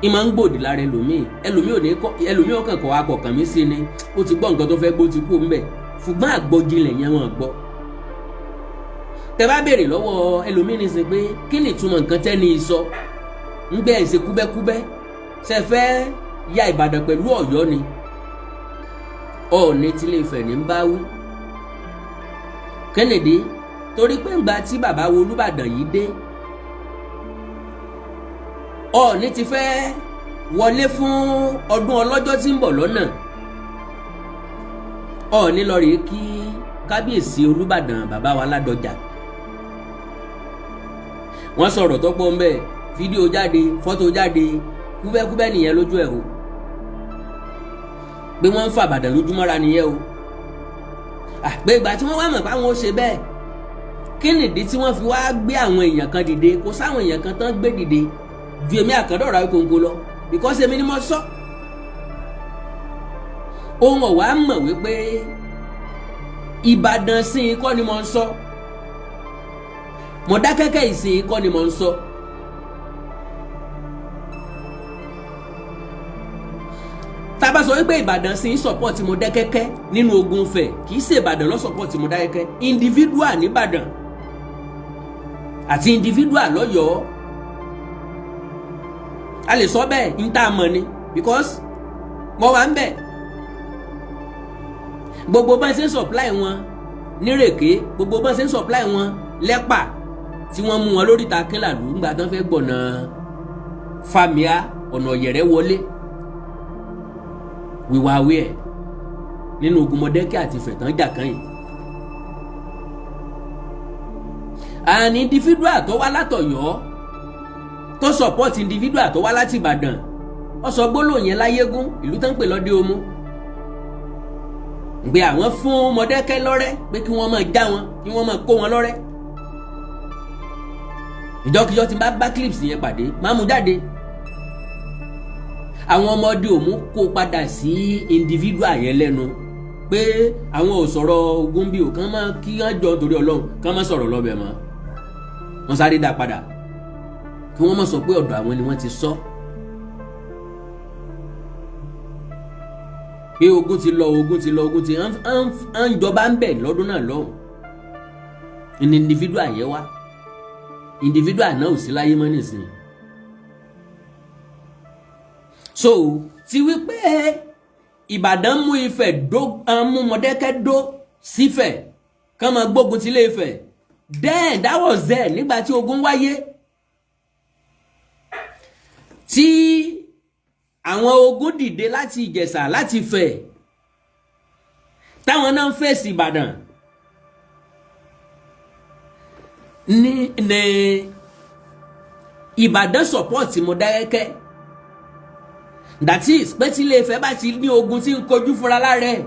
Ìmọ̀ ń gbòdì lára ẹlòmíì ọkàn kọ̀ akọ̀kàn mí sí ni, ó ti gbọ́ nǹkan tó fẹ́ gbó ti kú ńbẹ̀, ṣùgbọ́n àgbọ́jinlẹ̀ yẹn wọ́n gbọ́. Tẹ bá béèrè lọ́wọ́ ẹlòmíì ní sin pé kí ni ìtumọ̀ nǹkan tẹ́ni sọ ń gbẹ́ ẹ̀ ṣe kúbẹ́kúbẹ́, ṣe fẹ́ ya Ìbàdàn pẹ̀lú Ọ̀yọ́ ni? Ọọ̀ni tilé Ifẹ̀ ní ń bá wí. Kẹ́nìdé torí pé ńgbà tí bàbá wo Olúbàdàn yìí dé, Ọọ̀ni ti fẹ́ wọlé fún ọdún ọlọ́jọ́ tí ń bọ̀ lọ́nà. Ọọ̀ni lọ rèé kí kábíyèsí Olúbàdàn bàbá wa Ládọjà. Wọ́n sọ̀rọ̀ tó pọ̀ ńbẹ̀, fídíò jáde, fọ́tò jáde, kúbẹ́kúbẹ́ nìyẹn lójú ẹ̀ o. Pé wọ́n ń fa Ìbàdàn lójúmọ́ra nìyẹn o. Àpé ìgbà tí wọ́n wá mọ̀ pé àwọn ó ṣe bẹ́ẹ̀, kí nìdí tí wọ́n fi wá gbé àwọn èèyàn kan dìde? Kò sáwọn èèyàn kan tán gbé dìde ju èmi Àkàndọ̀rọ̀ Awíkonko lọ, because èmi ni mo sọ. Ohun ọ̀wá mọ̀ wípé Ìbàdàn sí i kọ́ ni mo ń sọ, Mọdákẹ́kẹ́ ìsìn kọ́ ni mo ń sọ. Tá bá sọ wípé Ìbàdàn sí ń sọpọ́ọ̀tì Mọdákẹ́kẹ́ nínú ogun Ifẹ̀, kì í ṣe Ìbàdàn ló sọpọ́ọ̀tì Mọdákẹ́kẹ́, individual nìbàdàn àti individual lọ́yọ̀ọ́. A lè sọ bẹ́ẹ̀ ń tá a mọ̀ ni, because mo wà ń bẹ̀. Gbogbo bá ń ṣe ń supply wọn nírèké, gbogbo bá ń ṣe ń supply wọn lẹ́pà, tí wọ́n mú wọn lóríta Kínlàlú ńgbà tán fẹ́ gbọ̀nà Fámíà ọ̀nà Ọ̀yẹ̀rẹ̀ wọlé wíwá awé ẹ̀ nínú ogun Mọdákẹ́kẹ́ àti Ifẹ̀ tán jà kan yìí. an individual tó wá látọ̀yọ́ tó support individual tó wá láti Ìbàdàn ó sọ gbólóhùn yẹn láyégún ìlú tán ń pè lọ́dẹ Òmu gbé àwọn fún Mọdákẹ́kẹ́ lọ́rẹ́ pé kí wọ́n máa já wọn kí wọ́n máa kó wọn lọ́rẹ́. ìjọkíjọ tí n bá clips yẹn pàdé máa mú jáde. àwọn ọmọ ọdẹ Òmu kó padà sí individual yẹn lẹ́nu pé àwọn ò sọ̀rọ̀ ogun bí o kàn máa kí wọ́n jọ torí Ọlọ́run kàn máa sọ̀rọ̀ lọ́bẹ̀ mọ́. wọ́n sáré dá padà kí wọ́n má sọ pé ọ̀dọ̀ àwọn ni wọ́n ti sọ. pé ogun ti lọ ń jọba ń bẹ̀ lọ́dún náà lọ́hùn. ní individual yẹn wá individual náà ò sí láyé mọ́ nísìnyí. so ti wípé Ìbàdàn mú Ifẹ̀ mú Mọdákẹ́kẹ́ dó sífẹ̀ kán máa gbógun ti Ilé Ifẹ̀ then that was there nígbà tí ogun wáyé tí àwọn ogun dìde láti Ìjẹ̀ṣà láti Ifẹ̀ táwọn náà ń fèsì Ìbàdàn ní Ìbàdàn support Mọdákẹ́kẹ́ that is pé tí Ilé Ifẹ̀ bá ti ní ogun tí ń kojú fúnra lára ẹ̀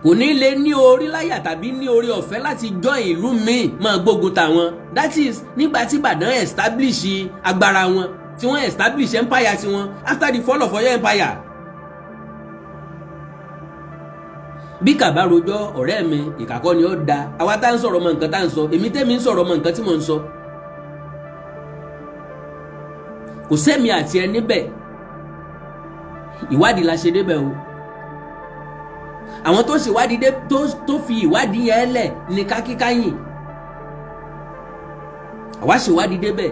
kò ní lè ní orí láyà tàbí ní orí ọ̀fẹ́ láti join ìlú míì máa gbógun tàwọn. That is nígbà tí Ìbàdàn establish agbára wọn tí wọ́n establish empire tiwọn after the fall of Ọ̀yọ́ empire. bí kàbá rojọ́ ọ̀rẹ́ mi ìkàkọ́ ni ó da àwa tá ń sọ̀rọ̀ mọ nǹkan tá ń sọ èmi tẹ́mi ń sọ̀rọ̀ mọ nǹkan tí mò ń sọ. kò sẹ́mi àti ẹ níbẹ̀ ìwádìí la ṣe débẹ̀ o. àwọn tó ṣèwádìí dé tó fi ìwádìí yẹn lẹ̀ ní kákíkáyìn àwa ṣèwádìí débẹ̀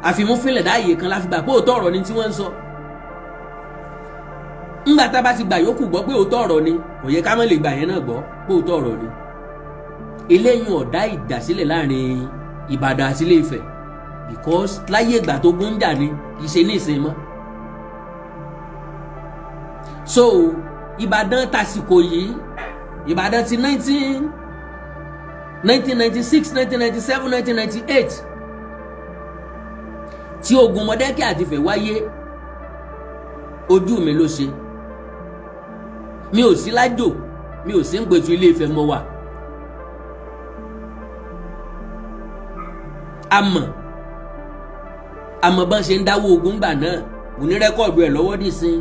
àfimúfínlẹ̀ dáàyè kan láfi gbà pé òótọ́ ọ̀rọ̀ ni tí wọ́n ń sọ. ńgbà tá a bá ti gbà yòókù gbọ́ pé òótọ́ ọ̀rọ̀ ni kò yẹ ká má lè gbà yẹn náà gbọ́ pé òótọ́ ọ̀rọ̀ ni. eléyìí ọ̀dá ìdásílẹ̀ láàrin Ìbàdàn àti Ilé Ifẹ̀ because láyé ìgbà tó gún jà ni kì í ṣe ní ìsìn mọ́. so Ìbàdàn tàsìkò yìí Ìbàdàn ti 1996 1997 1998 tí ogun Mọdákẹ́kẹ́ àti Ifẹ̀ wáyé ojú mi ló ṣe. mi ò sí lájò mi ò sí ń gbètù Ilé Ifẹ̀ mọ́ wà. àmọ́ bọ́n ṣe ń dáwọ́ ogun gbà náà mo ní rẹ́kọ̀dù ẹ̀ lọ́wọ́ nísìn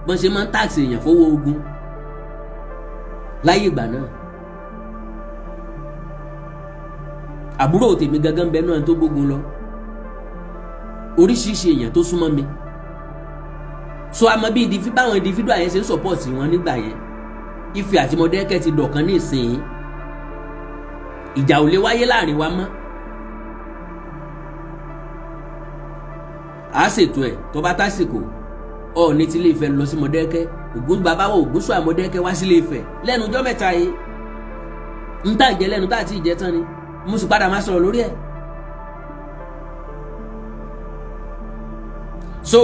bọ́n ṣe máa ń tààsì èèyàn fowó ogun láyé ìgbà náà. àbúrò tèmi gangan bẹ náà tó gbógun lọ oríṣiríṣi èèyàn tó súnmọ́ mi. so àmọ́ bí báwọn individual yẹn ṣe ń support wọn nígbà yẹn Ifẹ̀ àti Mọdákẹ́kẹ́ ti dọ̀kan ní ìsìn ìjà ò lè wáyé láàrin wa mọ́. a ṣètò ẹ̀ tó bá tásìkò Ọọ̀ni tí Ilé Ifẹ̀ lọ sí Mọdákẹ́kẹ́ Ògún bàbá wa Ògúnṣọ̀à Mọdákẹ́kẹ́ wá sí Ilé Ifẹ̀ lẹ́nu ọjọ́ mẹ́ta yìí ń tà jẹ́ lẹ́nu tá àti ìjẹ́ tán ni mo sì padà máa sọ̀rọ̀ lórí ẹ̀. so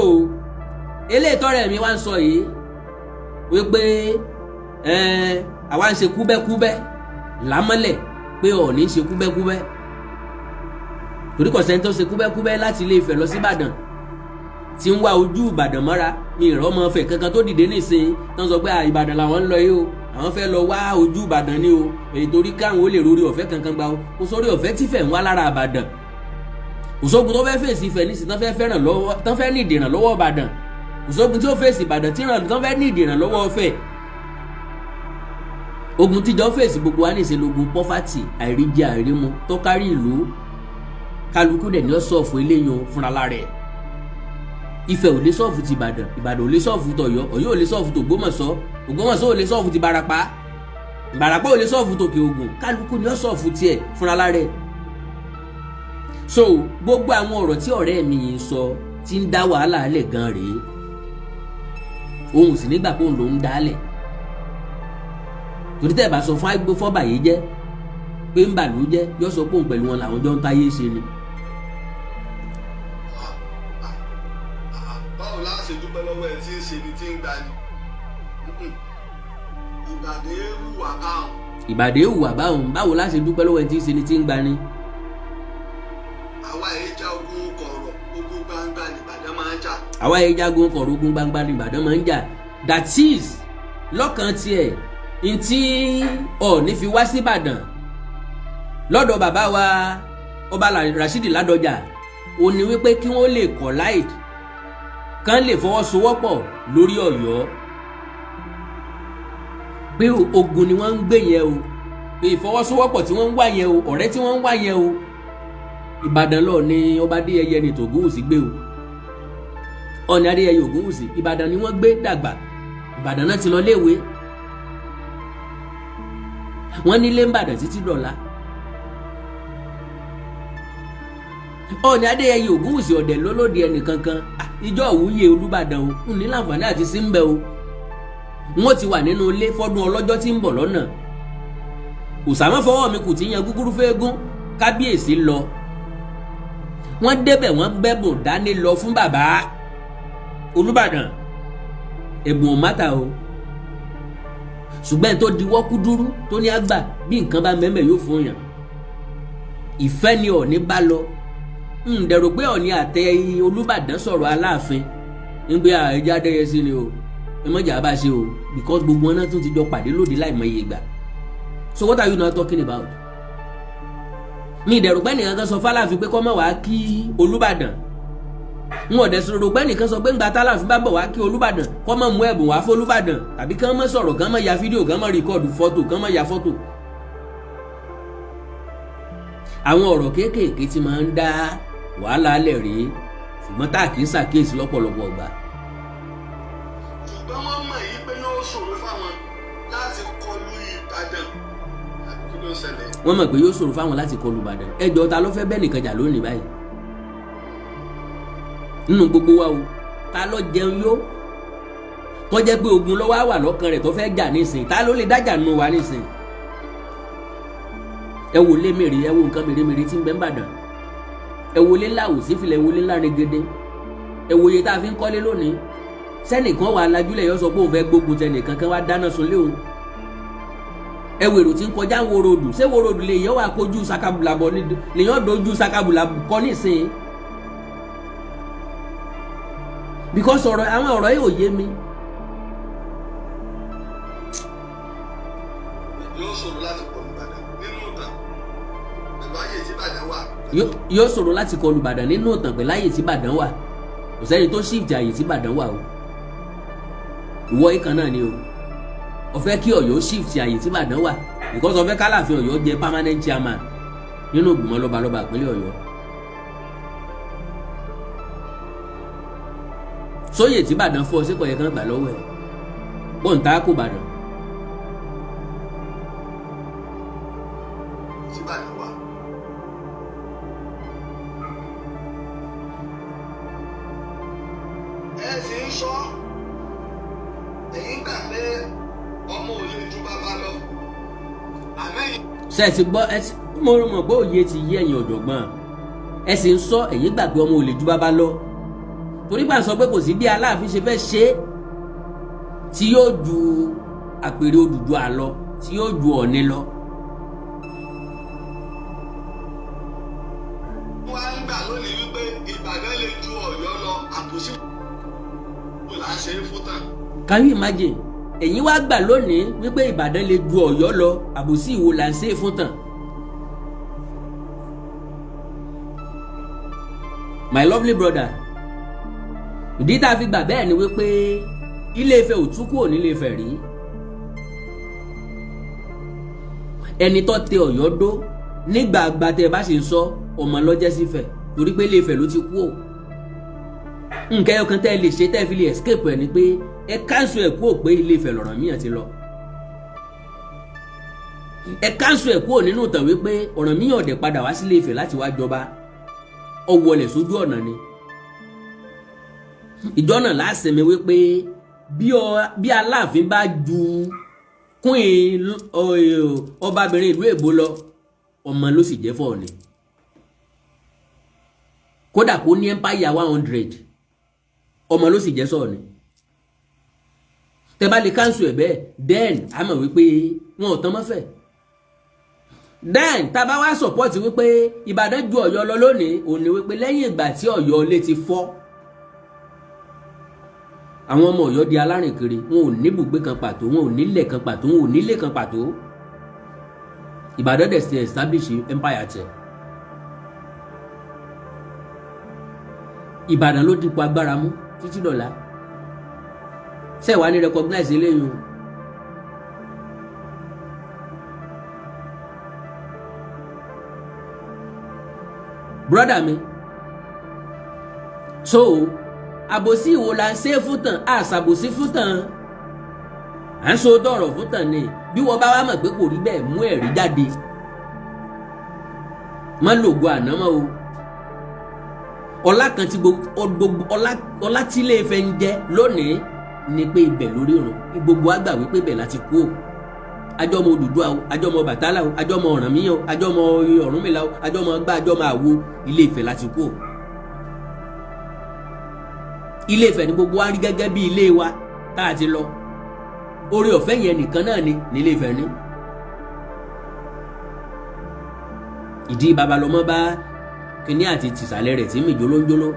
eléyìí tọ́rẹ̀ mi wá ń sọ yìí wípé àwa ń ṣe kúbẹ́kúbẹ́ lámọ́lẹ̀ pé Ọọ̀ni ń ṣe kúbẹ́kúbẹ́ torí kò sẹ́ni tó ṣe kúbẹ́kúbẹ́ láti Ilé Ifẹ̀ lọ sí Ìbàdàn tí ń wá ojú Ìbàdàn mọ́ra mi ìrọ́ ọmọ Ifẹ̀ kankan tó dìde nísìnyí tó ń sọ pé Ìbàdàn làwọn ń lọ yìí o àwọn fẹ́ lọ wá ojú Ìbàdàn ni o èyí torí káwọn ó lè rórí ọ̀fẹ́ kankan gbà o kò sórí ọ̀fẹ́ tí Ifẹ̀ ń wá lára Ìbàdàn òṣogun tó fẹ́ fèsì Ifẹ̀ nísìnyí tán fẹ́ ní ìdìrànlọ́wọ́ Ìbàdàn òṣogun tí ó fèsì Ìbàdàn tán fẹ́ ní ìdìrànlọ́wọ́ Ifẹ̀ ogun tíjọ fèsì gbogbo wa níṣẹ́ lógun pọ́fàtì àìríjẹ àìrímu tó kárí ìlú kálukú dẹ̀ ní ó sọ̀fù eléyìí fúnra lára ẹ̀. Ifẹ̀ ò lè sọ̀fù ti Ìbàdàn Ìbàdàn ò lè sọ̀fù tọ̀yọ́ Ọ̀yọ́ ò lè sọ̀fù t'Ògbómọ̀ṣọ́ Ògbómọ̀ṣọ́ ò lè sọ̀fù ti Ìbàràpá Ìbàràpá ò lè sọ̀fù t'Òkè Ògùn kálukú ní ó sọ̀fù tiẹ̀ fúnra lára ẹ̀. so gbogbo àwọn ọ̀rọ̀ tí ọ̀rẹ́ mi yìí sọ ti ń dá wàhálà alẹ̀ gan rèé òun sì nígbà pé òun ló ń dálẹ̀ torí tẹ́ ẹ bá sọ fún agbófọ́bà yìí jẹ́ pé ń bàlújẹ́ yóò sọ pé òun pẹ̀lú wọn làwọn jọ ń táyé ṣe ni. báwo la ṣe dúpẹ́ lọ́wọ́ ẹ tí ń ṣe ni tí ń gba ni ìbàdí hùwà báwọn. ìbàdí hùwà báwọn báwo la ṣe dúpẹ́ lọ́wọ́ ẹ tí ń ṣe ni tí ń gba ni. àwa èyí já ogun kọ̀rọ̀ ogun gbangba ní Ìbàdàn máa ń jà. àwa èyí jágun kọ̀rọ̀ ogun gbangba ní Ìbàdàn máa ń jà. that is lọ́kàn tiẹ̀ ntí Ọọ̀ni fi wá sí Ìbàdàn lọ́dọ̀ bàbá wa ọba Rashidi Ládọjà ó ní wípé kí wọ́n lè collide kán lè fọwọ́sowọ́pọ̀ lórí Ọ̀yọ́ pé ogun ni wọ́n ń gbé yẹn o pé ìfọwọ́sowọ́pọ̀ tí wọ́n ń wá yẹn o ọ̀rẹ́ tí wọ́n ń wá yẹn o Ìbàdàn lọ ní ọba Adéyẹyẹ ní tògúnwùsì gbé o Ọọ̀ni Adéyẹyẹ Ògúnwùsì Ìbàdàn ni wọ́n gbé dàgbà Ìbàdàn náà ti lọ léèwé wọ́n nílé ń bàdàn títí dọ̀la Ọọ̀ni Adéyẹyẹ Ògúnwùsì ọ̀dẹ̀ lólódì ẹnìkankan ìjọ òwúyè Olúbàdàn o ní láǹfààní àti símbẹ o wọ́n ti wà nínú ilé fọ́dún ọlọ́jọ́ tí ń bọ̀ lọ́nà Òsàmọ́ fọwọ́ mi kù tí yan gúgúrú fẹ́ẹ́gún kábíyèsí lọ wọ́n débẹ̀ wọ́n gbẹ́bùn dání lọ fún bàbá Olúbàdàn ẹ̀bùn ò mátà o ṣùgbọ́n tó diwọ́ kúdúrú tó ní àgbà bí nǹkan bá mẹ́mẹ́ yóò fún yàn ìfẹ́ ni Ọọ̀ni bá lọ dẹ̀rù pé Ọọ̀ni àtẹ Olúbàdàn sọ̀rọ̀ Aláàfin nígbé ẹjẹ́ Adéyẹsí ni o ẹ mọ̀jà bá ṣe o because gbogbo wọn náà tún ti jọ pàdé lóde láìmọye ìgbà so what are you now talking about? mi ìdẹ̀rù pé nìkan kan sọ f'Aláàfin pé kó má wàá kí Olúbàdàn n ò dẹ̀ sọ̀rọ̀ pé nìkan sọ pé ńgbà t'Aláàfin bá bọ̀ wá kí Olúbàdàn kó má mú ẹ̀bùn wá fún Olúbàdàn tàbí kán má sọ̀rọ̀ kán má ya fídíò kán má rìkọ́ọ̀dù fọ́tò kán má ya fọ́tò. àwọn ọ̀rọ̀ kéékèèké tí máa ń dá wàhálà alẹ̀ rèé ṣùgbọ́n tá a kì í ṣàkíyèsí lọ́pọ̀lọpọ̀ ọgbà. ṣùgbọ́n wọ́n mọ̀ yí pé yóò ṣòro fáwọn láti kọlu Ìbàdàn àbí kí ló ń ṣẹlẹ̀. wọ́n mọ̀ pé yóò ṣòro fáwọn láti kọlu Ìbàdàn ẹjọ́ ta ló fẹ́ bẹ́ẹ̀ nìkan jà lónìí báyìí nínú gbogbo wa o ta ló jẹun yó tó jẹ́ pé ogun lọ́wọ́ wà lọ́kàn rẹ̀ tó fẹ́ jà nísìn ta ló lè dájà nù wá nísìn ẹ wò lé mèrè ẹ wò nǹkan mèremère tí ń bẹ ń bàdàn ẹ wò lé láwù sífìlẹ̀ ẹ wò lé lárégédé ẹ wò iye tá a fi ń kọ́lé lónìí sẹ́nìkan wà lájúlẹ̀ yọ sọ pé òun fẹ́ gbógun tẹnìkan kan wá dáná sun lé òun ẹ wèrò tí ń kọjá ń wo rodù ṣé wo rodù lè yọ wà kojú sakabula bọ lèyàn dojú sakabula kọ nísìn because àwọn ọ̀rọ̀ yìí ò yé mi. yóò ṣòro láti kọlu Ìbàdàn nínú ìtàn pẹ̀lú ayé tí Ìbàdàn wà. yóò ṣòro láti kọlu Ìbàdàn nínú ìtàn pẹ̀lú ayé tí Ìbàdàn wà kò sẹ́ni tó shift ayé tí Ìbàdàn wà o ìwọ ìkan náà ni o ó fẹ́ kí Ọ̀yọ́ shift ayé tí Ìbàdàn wà because ó fẹ́ k'Aláàfin Ọ̀yọ́ jẹ permanent chairman nínú ìgbìmọ̀ lọ́balọ́ba ìpínlẹ̀ Ọ̀yọ́. sóyè tí Ìbàdàn fọ́ sí kọ̀yẹ́ kan gbà lọ́wọ́ ẹ̀ bó ń ta kó Ìbàdàn. tí Ìbàdàn wà. ẹ ti ń sọ èyí gbà pé ọmọ ò lè ju bàbá lọ àmẹ́yìn. ṣe ẹ ti gbọ́ mo mọ̀ pé òye ti yé ẹ̀yin ọ̀jọ̀gbọ́n ẹ sì ń sọ èyí gbà pé ọmọ ò lè ju bàbá lọ torí bá ń sọ pé kò sí bí Aláàfin ṣe fẹ́ ṣe é tí yóò ju àpèrè Odùduwà lọ tí yóò ju Ọọ̀ni lọ. wọ́n á ń gbà lónìí wípé Ìbàdàn lè ju Ọ̀yọ́ lọ àbòsí kò là ń ṣe é fún tàn. Can you imagine ẹ̀yin wá gbà lónìí wípé Ìbàdàn lè ju Ọ̀yọ́ lọ àbòsí ìwo là ń ṣe é fún tàn. My lovely brother ìdí tá a fi gbà bẹ́ẹ̀ ni wípé Ilé-Ifẹ̀ ò tún kúrò nílé Ifẹ̀ rí ẹni tó tẹ Ọ̀yọ́ dó nígbà àgbà tẹ bá ṣe ń sọ ọmọ lọ́jẹ́ sífẹ̀ torí pé Ilé-Ifẹ̀ ló ti kú ò nǹkan ẹyọkan tẹ́ lè ṣe tẹ́ fi lè escape ẹ̀ ni pé ẹ káńsù ẹ̀ kúrò pé Ilé-Ifẹ̀ l'Ọ̀rànmíyàn ti lọ ẹ káńsù ẹ̀ kúrò nínú ìtàn wípé Ọ̀rànmíyàn ọ̀dẹ̀ padà wá sí Ilé-Ifẹ̀ láti wá jọba ó wọlẹ̀ sójú ọ̀nà ni ìjọ náà láṣẹmi wípé bí Aláàfin bá ju queen ọbabìnrin ìlú Èbó lọ ọmọ ló sì jẹ́ fọ́ọ̀ni kódà kó ní empire 100 ọmọ ló sì jẹ́ sọ́ọ̀ni tẹ́ bá lè cancel ẹ̀ bẹ́ẹ̀ then a mọ̀ wípé wọn ò tán mọ́fẹ́ then tá bá wá support wípé Ìbàdàn ju Ọ̀yọ́ lọ lónìí òun ni wípé lẹ́yìn ìgbà tí Ọ̀yọ́ ilé ti fọ́ àwọn ọmọ Ọ̀yọ́ di alárìnkiri wọn ò ní ibùgbé kan pàtó wọn ò nílẹ̀ kan pàtó wọn ò nílé kan pàtó Ìbàdàn dẹ̀ ti establish empire tẹ̀ Ìbàdàn ló dípò agbára mú títí dọ̀la ṣé wàá ní recognize eléyìí o brother mi so àbòsí ìwo la ń ṣe fún tàn àṣàbòsí fún tàn à ń so dọ̀rọ̀ fún tàn ni bí wọ́n bá wá mọ̀ pé kò rí bẹ́ẹ̀ mú ẹ̀rí jáde má lògo àná mọ́ o ọlá kan tí gbogbo ọlá tí Ilé Ifẹ̀ ń jẹ lónìí ni pé ibẹ̀ lórí ìrun gbogbo àgbà wípé ibẹ̀ láti kú o ajọmọ Odùduwà o ajọmọ Bàtálá o ajọmọ Ọ̀rànmíyàn o ajọmọ Ọ̀rúnmìlà o ajọmọ Ọgbà ajọmọ Àwo Ilé Ifẹ̀ láti kú o Ilé Ifẹ̀ ni gbogbo wa rí gẹ́gẹ́ bí ilé wa tá a ti lọ oore ọ̀fẹ́ yẹn nìkan náà ni Ilé Ifẹ̀ ní ìdí babalọmọ bá kíní àti tìsàlẹ̀ rẹ̀ tí mi jólóńjóló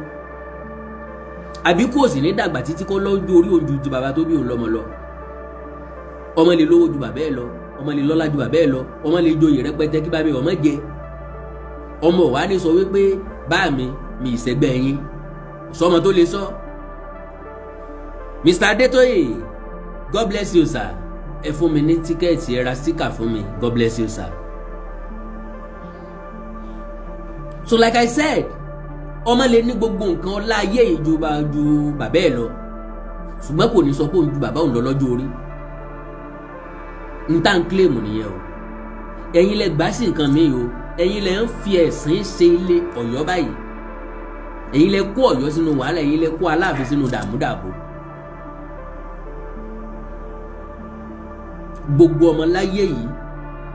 àbí kò sì ní dàgbà títí kó lọ́jọ́ orí ojú ju bàbá tó bí òun lọ́mọ lọ ọmọ lè lówó ju bàbá ẹ̀ lọ ọmọ lè lọ́lá ju bàbá ẹ̀ lọ ọmọ lè joyè rẹpẹtẹ kí bá mi ọmọ jẹ ọmọ wa ní sọ wípé bá mi ìṣẹ́gbẹ́ yín sọmọ tó lè sọ Mr. Adétóyè God bless you sir ẹ fún mi ní tíkẹ́ẹ̀tì ẹ ra sticker fún mi God bless you sir. So like I said ọmọ lè ní gbogbo nǹkan ọlá ayé ìjọba ju bàbá ẹ̀ lọ ṣùgbọ́n kò ní sọ pé òun ju bàbá òun lọ lọ́jọ́ orí n tá n claim nìyẹn o ẹ̀yin lẹ gbà sí nǹkan mi o ẹ̀yin lẹ ń fi ẹ̀sìn ṣe ilé Ọ̀yọ́ báyìí ẹ̀yin lẹ kó Ọ̀yọ́ sínú wàhálà ẹ̀yin lẹ kó Aláàfin sínú dààmúdààbò gbogbo ọmọ láyé yìí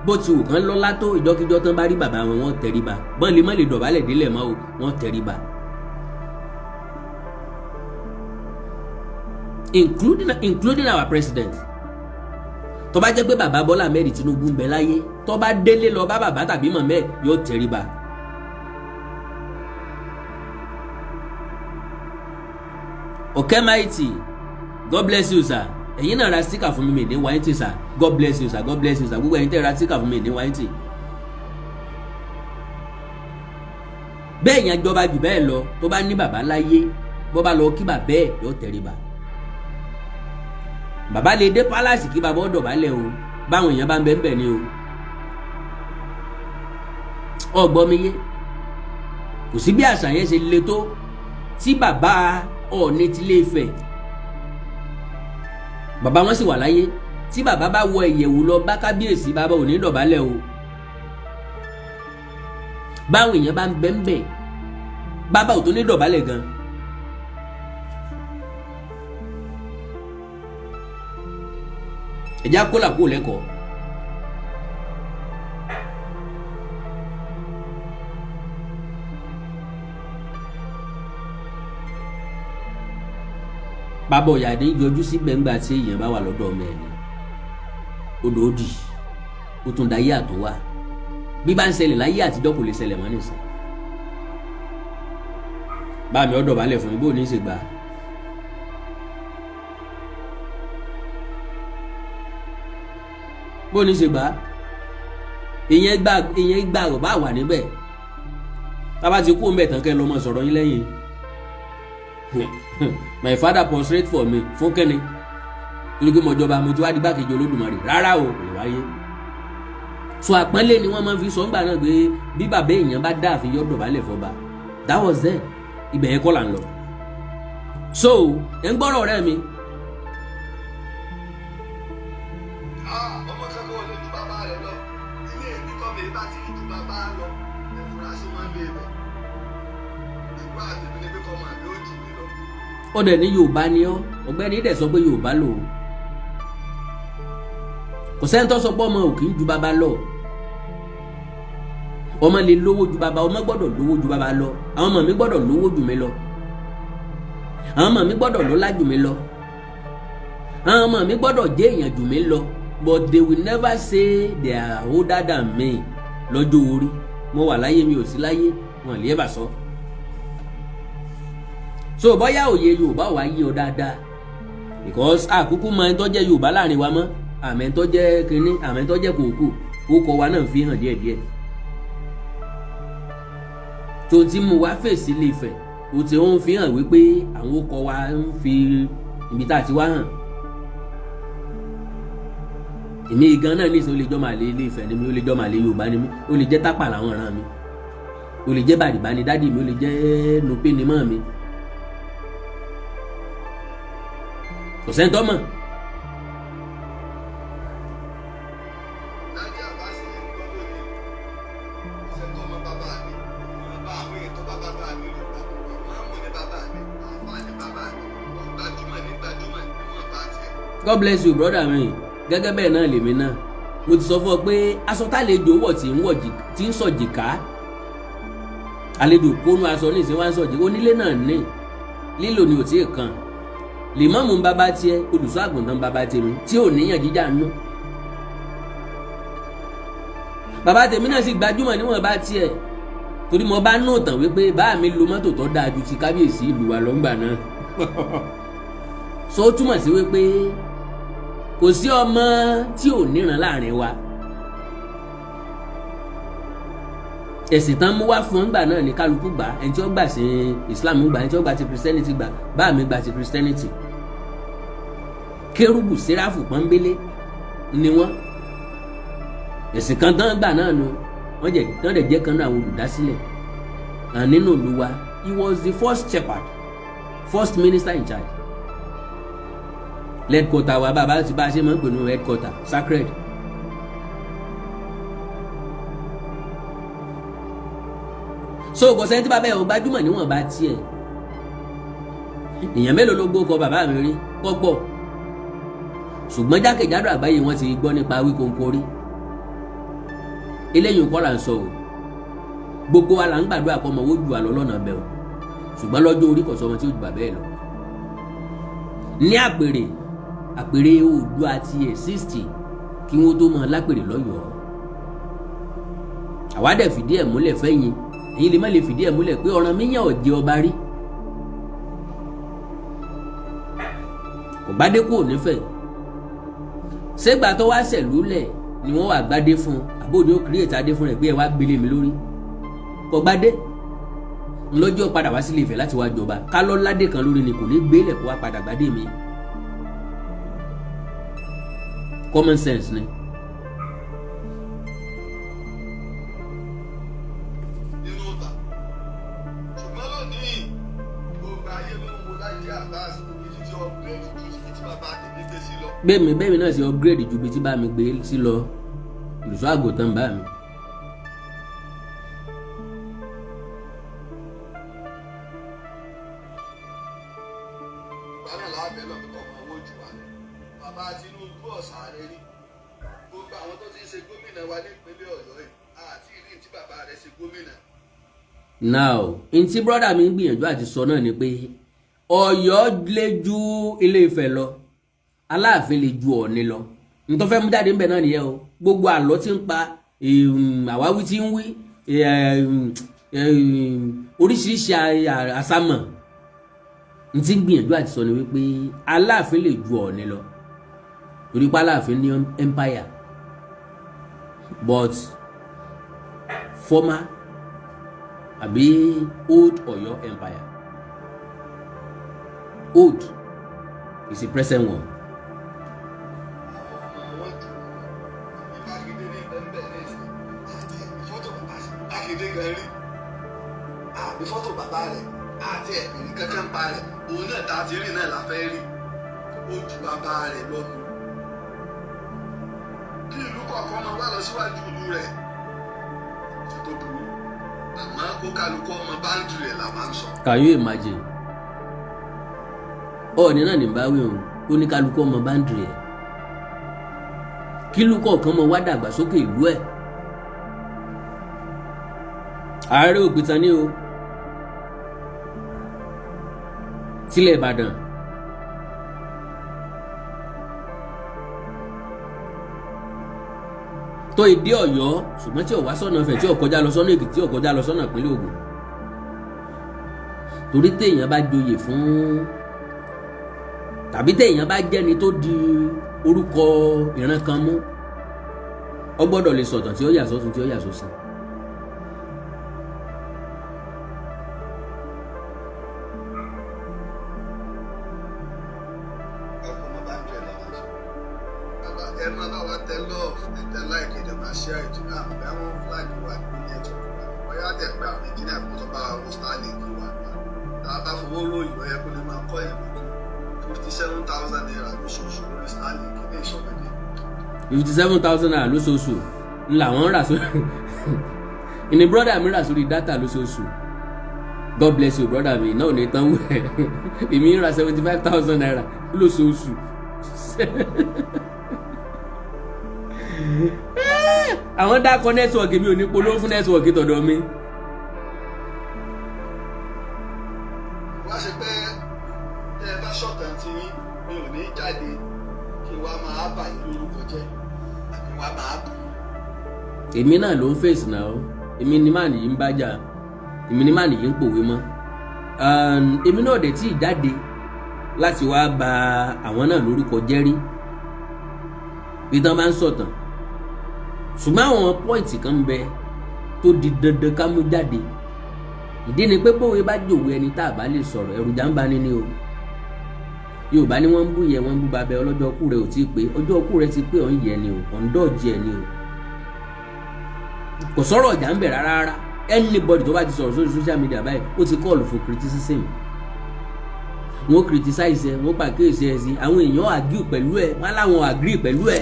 bó ti wù kán lọ́lá tó ìjọ́kíjọ́ tán bá rí bàbá wọn wọ́n tẹríba bọ́n lè má lè dọ̀bálẹ̀ délẹ̀ mọ́ o wọ́n tẹríba including our president tó bá jẹ́ pé bàbá Bọ́lá Ahmed Tinubu ń bẹ láyé tó bá délé lọ bá bàbá tàbí mọ̀mẹ́ yóò tẹríba Okemaiti God bless you sir ẹ̀yin náà ra sticker fún mi ní wáyé tì sir God bless you sir God bless you sir gbogbo ẹ̀yin tẹ́ ra sticker fún mi ní wáyé tì. bẹ́ẹ̀ yẹn jọba jù bẹ́ẹ̀ lọ tó bá ní bàbá láyé bó bá lọ kí bàbá ẹ̀ yóò tẹríba. bàbá lè dé pálásì kí bàbá ọ̀dọ̀ balẹ̀ o báwọn èèyàn bá ń bẹ́ẹ̀ bẹ́ẹ̀ ni o. ọgbọ́n mi yé kò sí bí àṣà yẹn ṣe le tó tí bàbá Ọọ̀ni tilé Ifẹ̀ bàbá wọn sì wà láyé tí bàbá bá wọ ìyẹ̀wù lọ bá kábíyèsí bàbá ò ní dọ̀bálẹ̀ o báwọn èèyàn bá ń bẹ́ńbẹ́ bàbá ò tó ní dọ̀bálẹ̀ gan. ẹ̀já kólà kó lẹ́kọ̀ọ́ bàbá Ọ̀yàdé yọjú sí gbẹ̀ngbà tí èèyàn bá wà lọ́dọ̀ ọmọ ẹ̀ ni odò òdì ó tún dayé àtúnwá bí bá ń ṣẹlẹ̀ láyé àtijọ́ kò lè ṣẹlẹ̀ mọ́ nìsín bá mi ọ̀dọ̀ balẹ̀ fún mi bó ní í ṣe gbà bó ní í ṣe gbà ìyẹn gbà rọ̀ bá wà níbẹ̀ tá bá ti kú ń bẹ̀ tán kẹ́ lọ́mọ sọ̀rọ̀ yín lẹ́yìn my father prostrate for me fún kẹ́ni torí pé mo jọba mo ti wá di gbákejì Olódùmarè rárá o kò lè wáyé so àpọ́nlé ni wọ́n máa fi sọ ńgbà náà pé bí bàbá èèyàn bá dá àfi yọ́dọ̀ balẹ̀ fọba that was there ibẹ̀ yẹn kọ́ là ń lọ so ẹ̀ ń gbọ́rọ̀ ọ̀rẹ́ mi. ọmọ kan kò lè ju bàbá rẹ̀ lọ ilé ẹbí kọ́ mi bá ti ju bàbá lọ ẹ̀fúrásì wọn lè bẹ̀ ìgbà àtẹ̀mí ni pé kọ́ máa bí ó jù mí lọ. ó dẹ̀ ní Yorùbá ni ọ́ ọ̀gbẹ́ni dẹ̀ sọ pé Yorùbá lò ó kò sẹ́ni tó sọ pé ọmọ ò kì í ju bàbá lọ ọmọ lè lówó ju bàbá, ọmọ gbọ́dọ̀ lówó ju bàbá lọ, àwọn ọmọ mi gbọ́dọ̀ lówó ju mi lọ, àwọn ọmọ mi gbọ́dọ̀ lọ́lá ju mi lọ, àwọn ọmọ mi gbọ́dọ̀ jẹ́ èèyàn ju mi lọ, but they will never say they are older than me lọ́jọ́ orí. Mo wà láyé mi ò sí láyé, wọn lè bá sọ. So bóyá òye Yorùbá wà yé ọ dáadáa, because àkúkú mọ ẹni tó jẹ́ Yorùbá láàrin wa mọ́, àmẹ́ tó jẹ́ kínní, àmẹ́ tó jẹ́ kòkó, ó kọ wa náà fi hàn díẹ̀díẹ̀. Tó ti mú wa fèsì Ilé Ifẹ̀, ó ti ń fi hàn wípé àwọn ọkọ wa ń fi ibi tá a ti wá hàn. Èmi gan náà ní ìsìn ó lè jọ́ máa lé Ilé Ifẹ̀ ni mi, ó lè jọ́ máa lé Yorùbá ni mi, ó lè jẹ́ Tápà làwọn ọ̀ràn mi, ó lè jẹ́ Bàrìbá ni dádì mi, ó lè jẹ́ Nupé ni mọ́ mi. Kò sẹ́ni tó mọ̀. God bless you brother mi. Gẹ́gẹ́ bẹ́ẹ̀ náà lèmi náà mo ti sọ fún ọ pé aṣọ tálejò wọ̀ tí ń sọ̀jìká, àlejò kónú aṣọ ní ìsìn wá ń sọ̀jìká, onílé náà ní lílò ni ò tí ì kan. Lèmọ́mù ń bàbá tiẹ̀, olùṣọ́ àgùntàn bàbá tèmi tí ò níyàn jíjà nú. Bàbá tèmi náà sì gbajúmọ̀ níwọ̀n bá tiẹ̀, torí mo bá nù tàn wípé bá mi lo mọ́tò tó dáa ju ti kábíyèsí ìlú wa lọ́ngbà náà. So ó túmọ̀ sí wípé kò sí ọmọ tí ò níran láàrin wa. Ẹ̀sìn tán mú wá fún ọgbà náà ní kálukú gbà, ẹni tí ó gbà sí Islam gbà, ẹni tí ó gbà ti Christianity gbà, bá mi gbà ti Christianity. Kérúbù Séráfù pọ́nbélé ni wọ́n. Ẹ̀sìn kan tán gbà náà nu wọ́n dẹ̀ jẹ́ kan náà àwọn olùdásílẹ̀. Nínú ìlú wa, he was the first shepherd, first minister in charge. Headquarter wa bàbá ti bá a ṣe máa ń pè ní headquarter sacred. So kò sẹ́ni tí bàbá ẹ̀ ò gbajúmọ̀ níwọ̀n bá tiẹ̀. Èèyàn mélòó ló gbókọ bàbá mi rí kọ́gbọ̀, ṣùgbọ́n jákèjádò àgbáyé wọ́n ti gbọ́ nípa Wíkóńkó rí. Eléyìí kọ́ là ń sọ o, gbogbo wa là ń gbàdúrà kọ́ ọmọ owó jù wá lọ lọ́nà bẹ́ẹ̀ o, ṣùgbọ́n lọ́jọ́ orí kò sọ ọmọ tí ó jù bàbá ẹ̀ lọ. Ní àpèrè Oòduà àti ẹ̀60 kí wọ́n tó máa lápèrè lọ́yọ̀ọ́. Àwa dẹ̀ fìdí ẹ̀ múlẹ̀ fẹ́yìn, ẹ̀yin lè má lè fìdí ẹ̀ múlẹ̀ pé Ọ̀rànmíyàn ò jẹ ọba rí. Kò gbádé kúrò nífẹ̀ẹ́. Ṣégbà tó wá ṣẹ̀lúlẹ̀ ni wọ́n wà gbádé fún un, àbóòdì ó kírètì adé fún rẹ̀ pé ẹ wá gbélé mi lórí. Kò gbádé. Ńlọ́jọ́ padà wá sí Ilé Ifẹ̀ láti wá jọba. Ká lọ́ ládé kan lórí ni kò ní gbélé kó wá padà gbádé mi. Common sense ni. Nínú ọ̀tà ṣùgbọ́n lónìí gbogbo ayé ló ń wo láyé àbáṣe ibi tí upgrade ju ibi tí bàbá tèmi gbé sí lọ. Bẹ́ẹ̀mi náà ṣe upgrade ju ibi tí bá mi gbé sí lọ, olùṣọ́ àgùntàn bá mi. Báyọ̀ láàbẹ̀ lọ pé kọ́ ọmọ owó jù wá lọ. Bàbá Tinubu ọ̀sàrè rí. Gbogbo àwọn tó ti ń ṣe gómìnà wa nípínlẹ̀ Ọ̀yọ́ yìí àti ìrìn tí bàbá rẹ̀ ṣe gómìnà. Now n tí brọ́dà mi ń gbìyànjú àti sọ náà ni pé Ọ̀yọ́ lè ju Ilé Ifẹ̀ lọ, Aláàfin lè ju Ọ̀ọ̀ni lọ. N tó fẹ́ mú jáde ń bẹ̀ náà nìyẹn o. Gbogbo àlọ́ tí ń pa, àwáwí tí ń wí, oríṣiríṣi àsámọ̀. N tí ń gbìyànjú àti sọ ni wípé Aláàfin lè ju Ọ̀ọ̀ni lọ, torí pé Aláàfin ní empire, but former àbí old Ọ̀yọ́ empire, old is the present one. Àbí fọ́tò bàbá rẹ̀ àti ẹ̀mí kankan pa rẹ̀, òun náà ta ti rí náà la fẹ́ rí, ó ju bàbá rẹ̀ lọ́nu. Kí ìlú kọ̀ọ̀kan máa wá lọ síwájú ìlú rẹ̀ ṣe tó burú, àmọ́ kó kálukú ọmọ báńdì rẹ̀ là máa ń sọ. Can you imagine? Ọ̀ọ̀ni náà ní báwí òun, ó ní kálukú ọmọ báńdì rẹ̀, kí ìlú kọ̀ọ̀kan máa wá dàgbàsókè ìlú ẹ̀. ààrẹ òpìtàn ní o sílẹ̀ Ìbàdàn tó ìdí Ọ̀yọ́ ṣùgbọ́n tí ò wá sọ́nà Ifẹ̀ tí ò kọjá lọ sọ́nà Èkìtì tí ò kọjá lọ sọ́nà ìpínlẹ̀ Ògùn torí téèyàn bá joyè fún tàbí téèyàn bá jẹ́ni tó di orúkọ ìran kan mú ó gbọ́dọ̀ lè sọ̀tàn tí ó yà sọ́tún tí ó yà sósì. ẹ máa bá wa tẹ love tẹ like ẹ máa share it náà bẹ́ẹ̀ wọ́n flag wa ní network wa bóyá tẹ̀ pé àwọn engineer kò tó bá wa wo Starlink wa tá a bá fowó ròyìn lọ́yẹ kó lè máa kọ́ ẹ̀ lójú 57,000 naira lóṣooṣù lórí Starlink ní ìṣọ̀gbẹ́dẹ. 57,000 naira lóṣooṣù làwọn rà sórí ìní brọ́dà mi rà sórí dátà lóṣooṣù. God bless you brother mi náà ò ní tán wẹ̀ èmi ń ra 75,000 naira lóṣooṣù. Àwọn dákọ̀ nẹ́tíwọ̀kì mi ò ní polówó fún nẹ́tíwọ̀kì tọ̀dọ̀ mi. wá ṣe pé tẹ ẹ bá ṣọ̀tàn tí mi ò ní jáde kí wàá máa bà yín lórúkọ jẹ́ àbí wàá máa bù. Èmi náà ló ń fèsì náà èmi ni máà nìyí ń bájà èmi ni máà nìyí ń pòwe mọ́ èmi náà dẹ̀ tí ì jáde láti wá bà àwọn náà lórúkọ jẹ́ rí bí tán bá ń sọ̀tàn ṣùgbọ́n àwọn pọ́ìntì kan ń bẹ tó di dandan ká mú jáde ìdí ni pé bówe bá jòwó ẹni tá a bá lè sọ̀rọ̀ ẹ̀rùjà ń bá ní ní o Yorùbá ni wọ́n ń bú yẹ wọ́n ń bú babẹ ọlọ́jọ́ ọkú rẹ ò tí ì pé ọjọ́ ọkú rẹ ti pé ọ̀ ń yẹ ni o ọ̀ ń dọ̀jì ẹ ni o kò sọ̀rọ̀ ọ̀jà ń bẹ̀ rárá anybody tó bá ti sọ̀rọ̀ sórí social media báyìí ó ti call for criticism wọ́n criticize ẹ wọ́n pàkíyèsí ẹ sí àwọn èèyàn argue pẹ̀lú ẹ wọ́n láwọn agree pẹ̀lú ẹ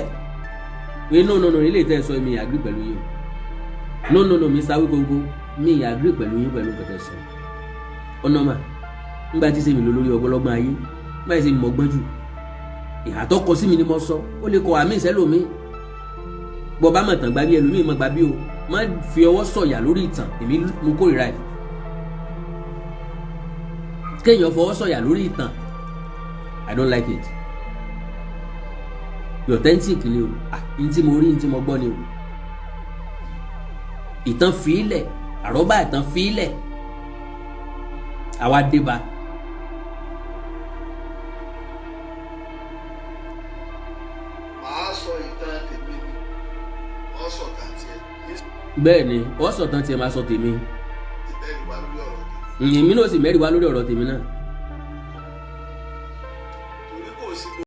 pé no ilé ìtẹ́ sọ mi agree pẹ̀lú yín no Mr. Awikonko mi agree pẹ̀lú yín pẹ̀lú kẹtẹ sọ ọ̀nà mà nígbà tí sèmi lò lórí ọgbọ́lọ́gbọ́n ayé nígbà tí sèmi mọ̀ gbọ́n jù ìhà tó kọ sí mi ni mo sọ ó lè kọ àmì ìsẹ́lòmí bọ́ bá mọ̀ tàn gbà bí ẹlòmíì mọ̀ gbà bí o má fi ọwọ́ sọ̀yà lórí ìtàn èmi mú kórìíra ẹ̀ kéèyàn fọwọ́ sọ̀yà lórí ìtàn I don't like it the authentic ni o n tí mo rí n tí mo gbọ́ ni o ìtàn fìílẹ̀ àrọ́bá ìtàn fìílẹ̀ àwa débà màá sọ ìtàn tèmi ni ọ sọ̀tàn tiẹ̀. bẹ́ẹ̀ ni ọ sọ̀tàn tiẹ̀ máa sọ tèmi ìbẹ́ẹ̀rù wá lórí ọ̀rọ̀ tèmi. èmi náà sì mẹ́rìí wá lórí ọ̀rọ̀ tèmi náà.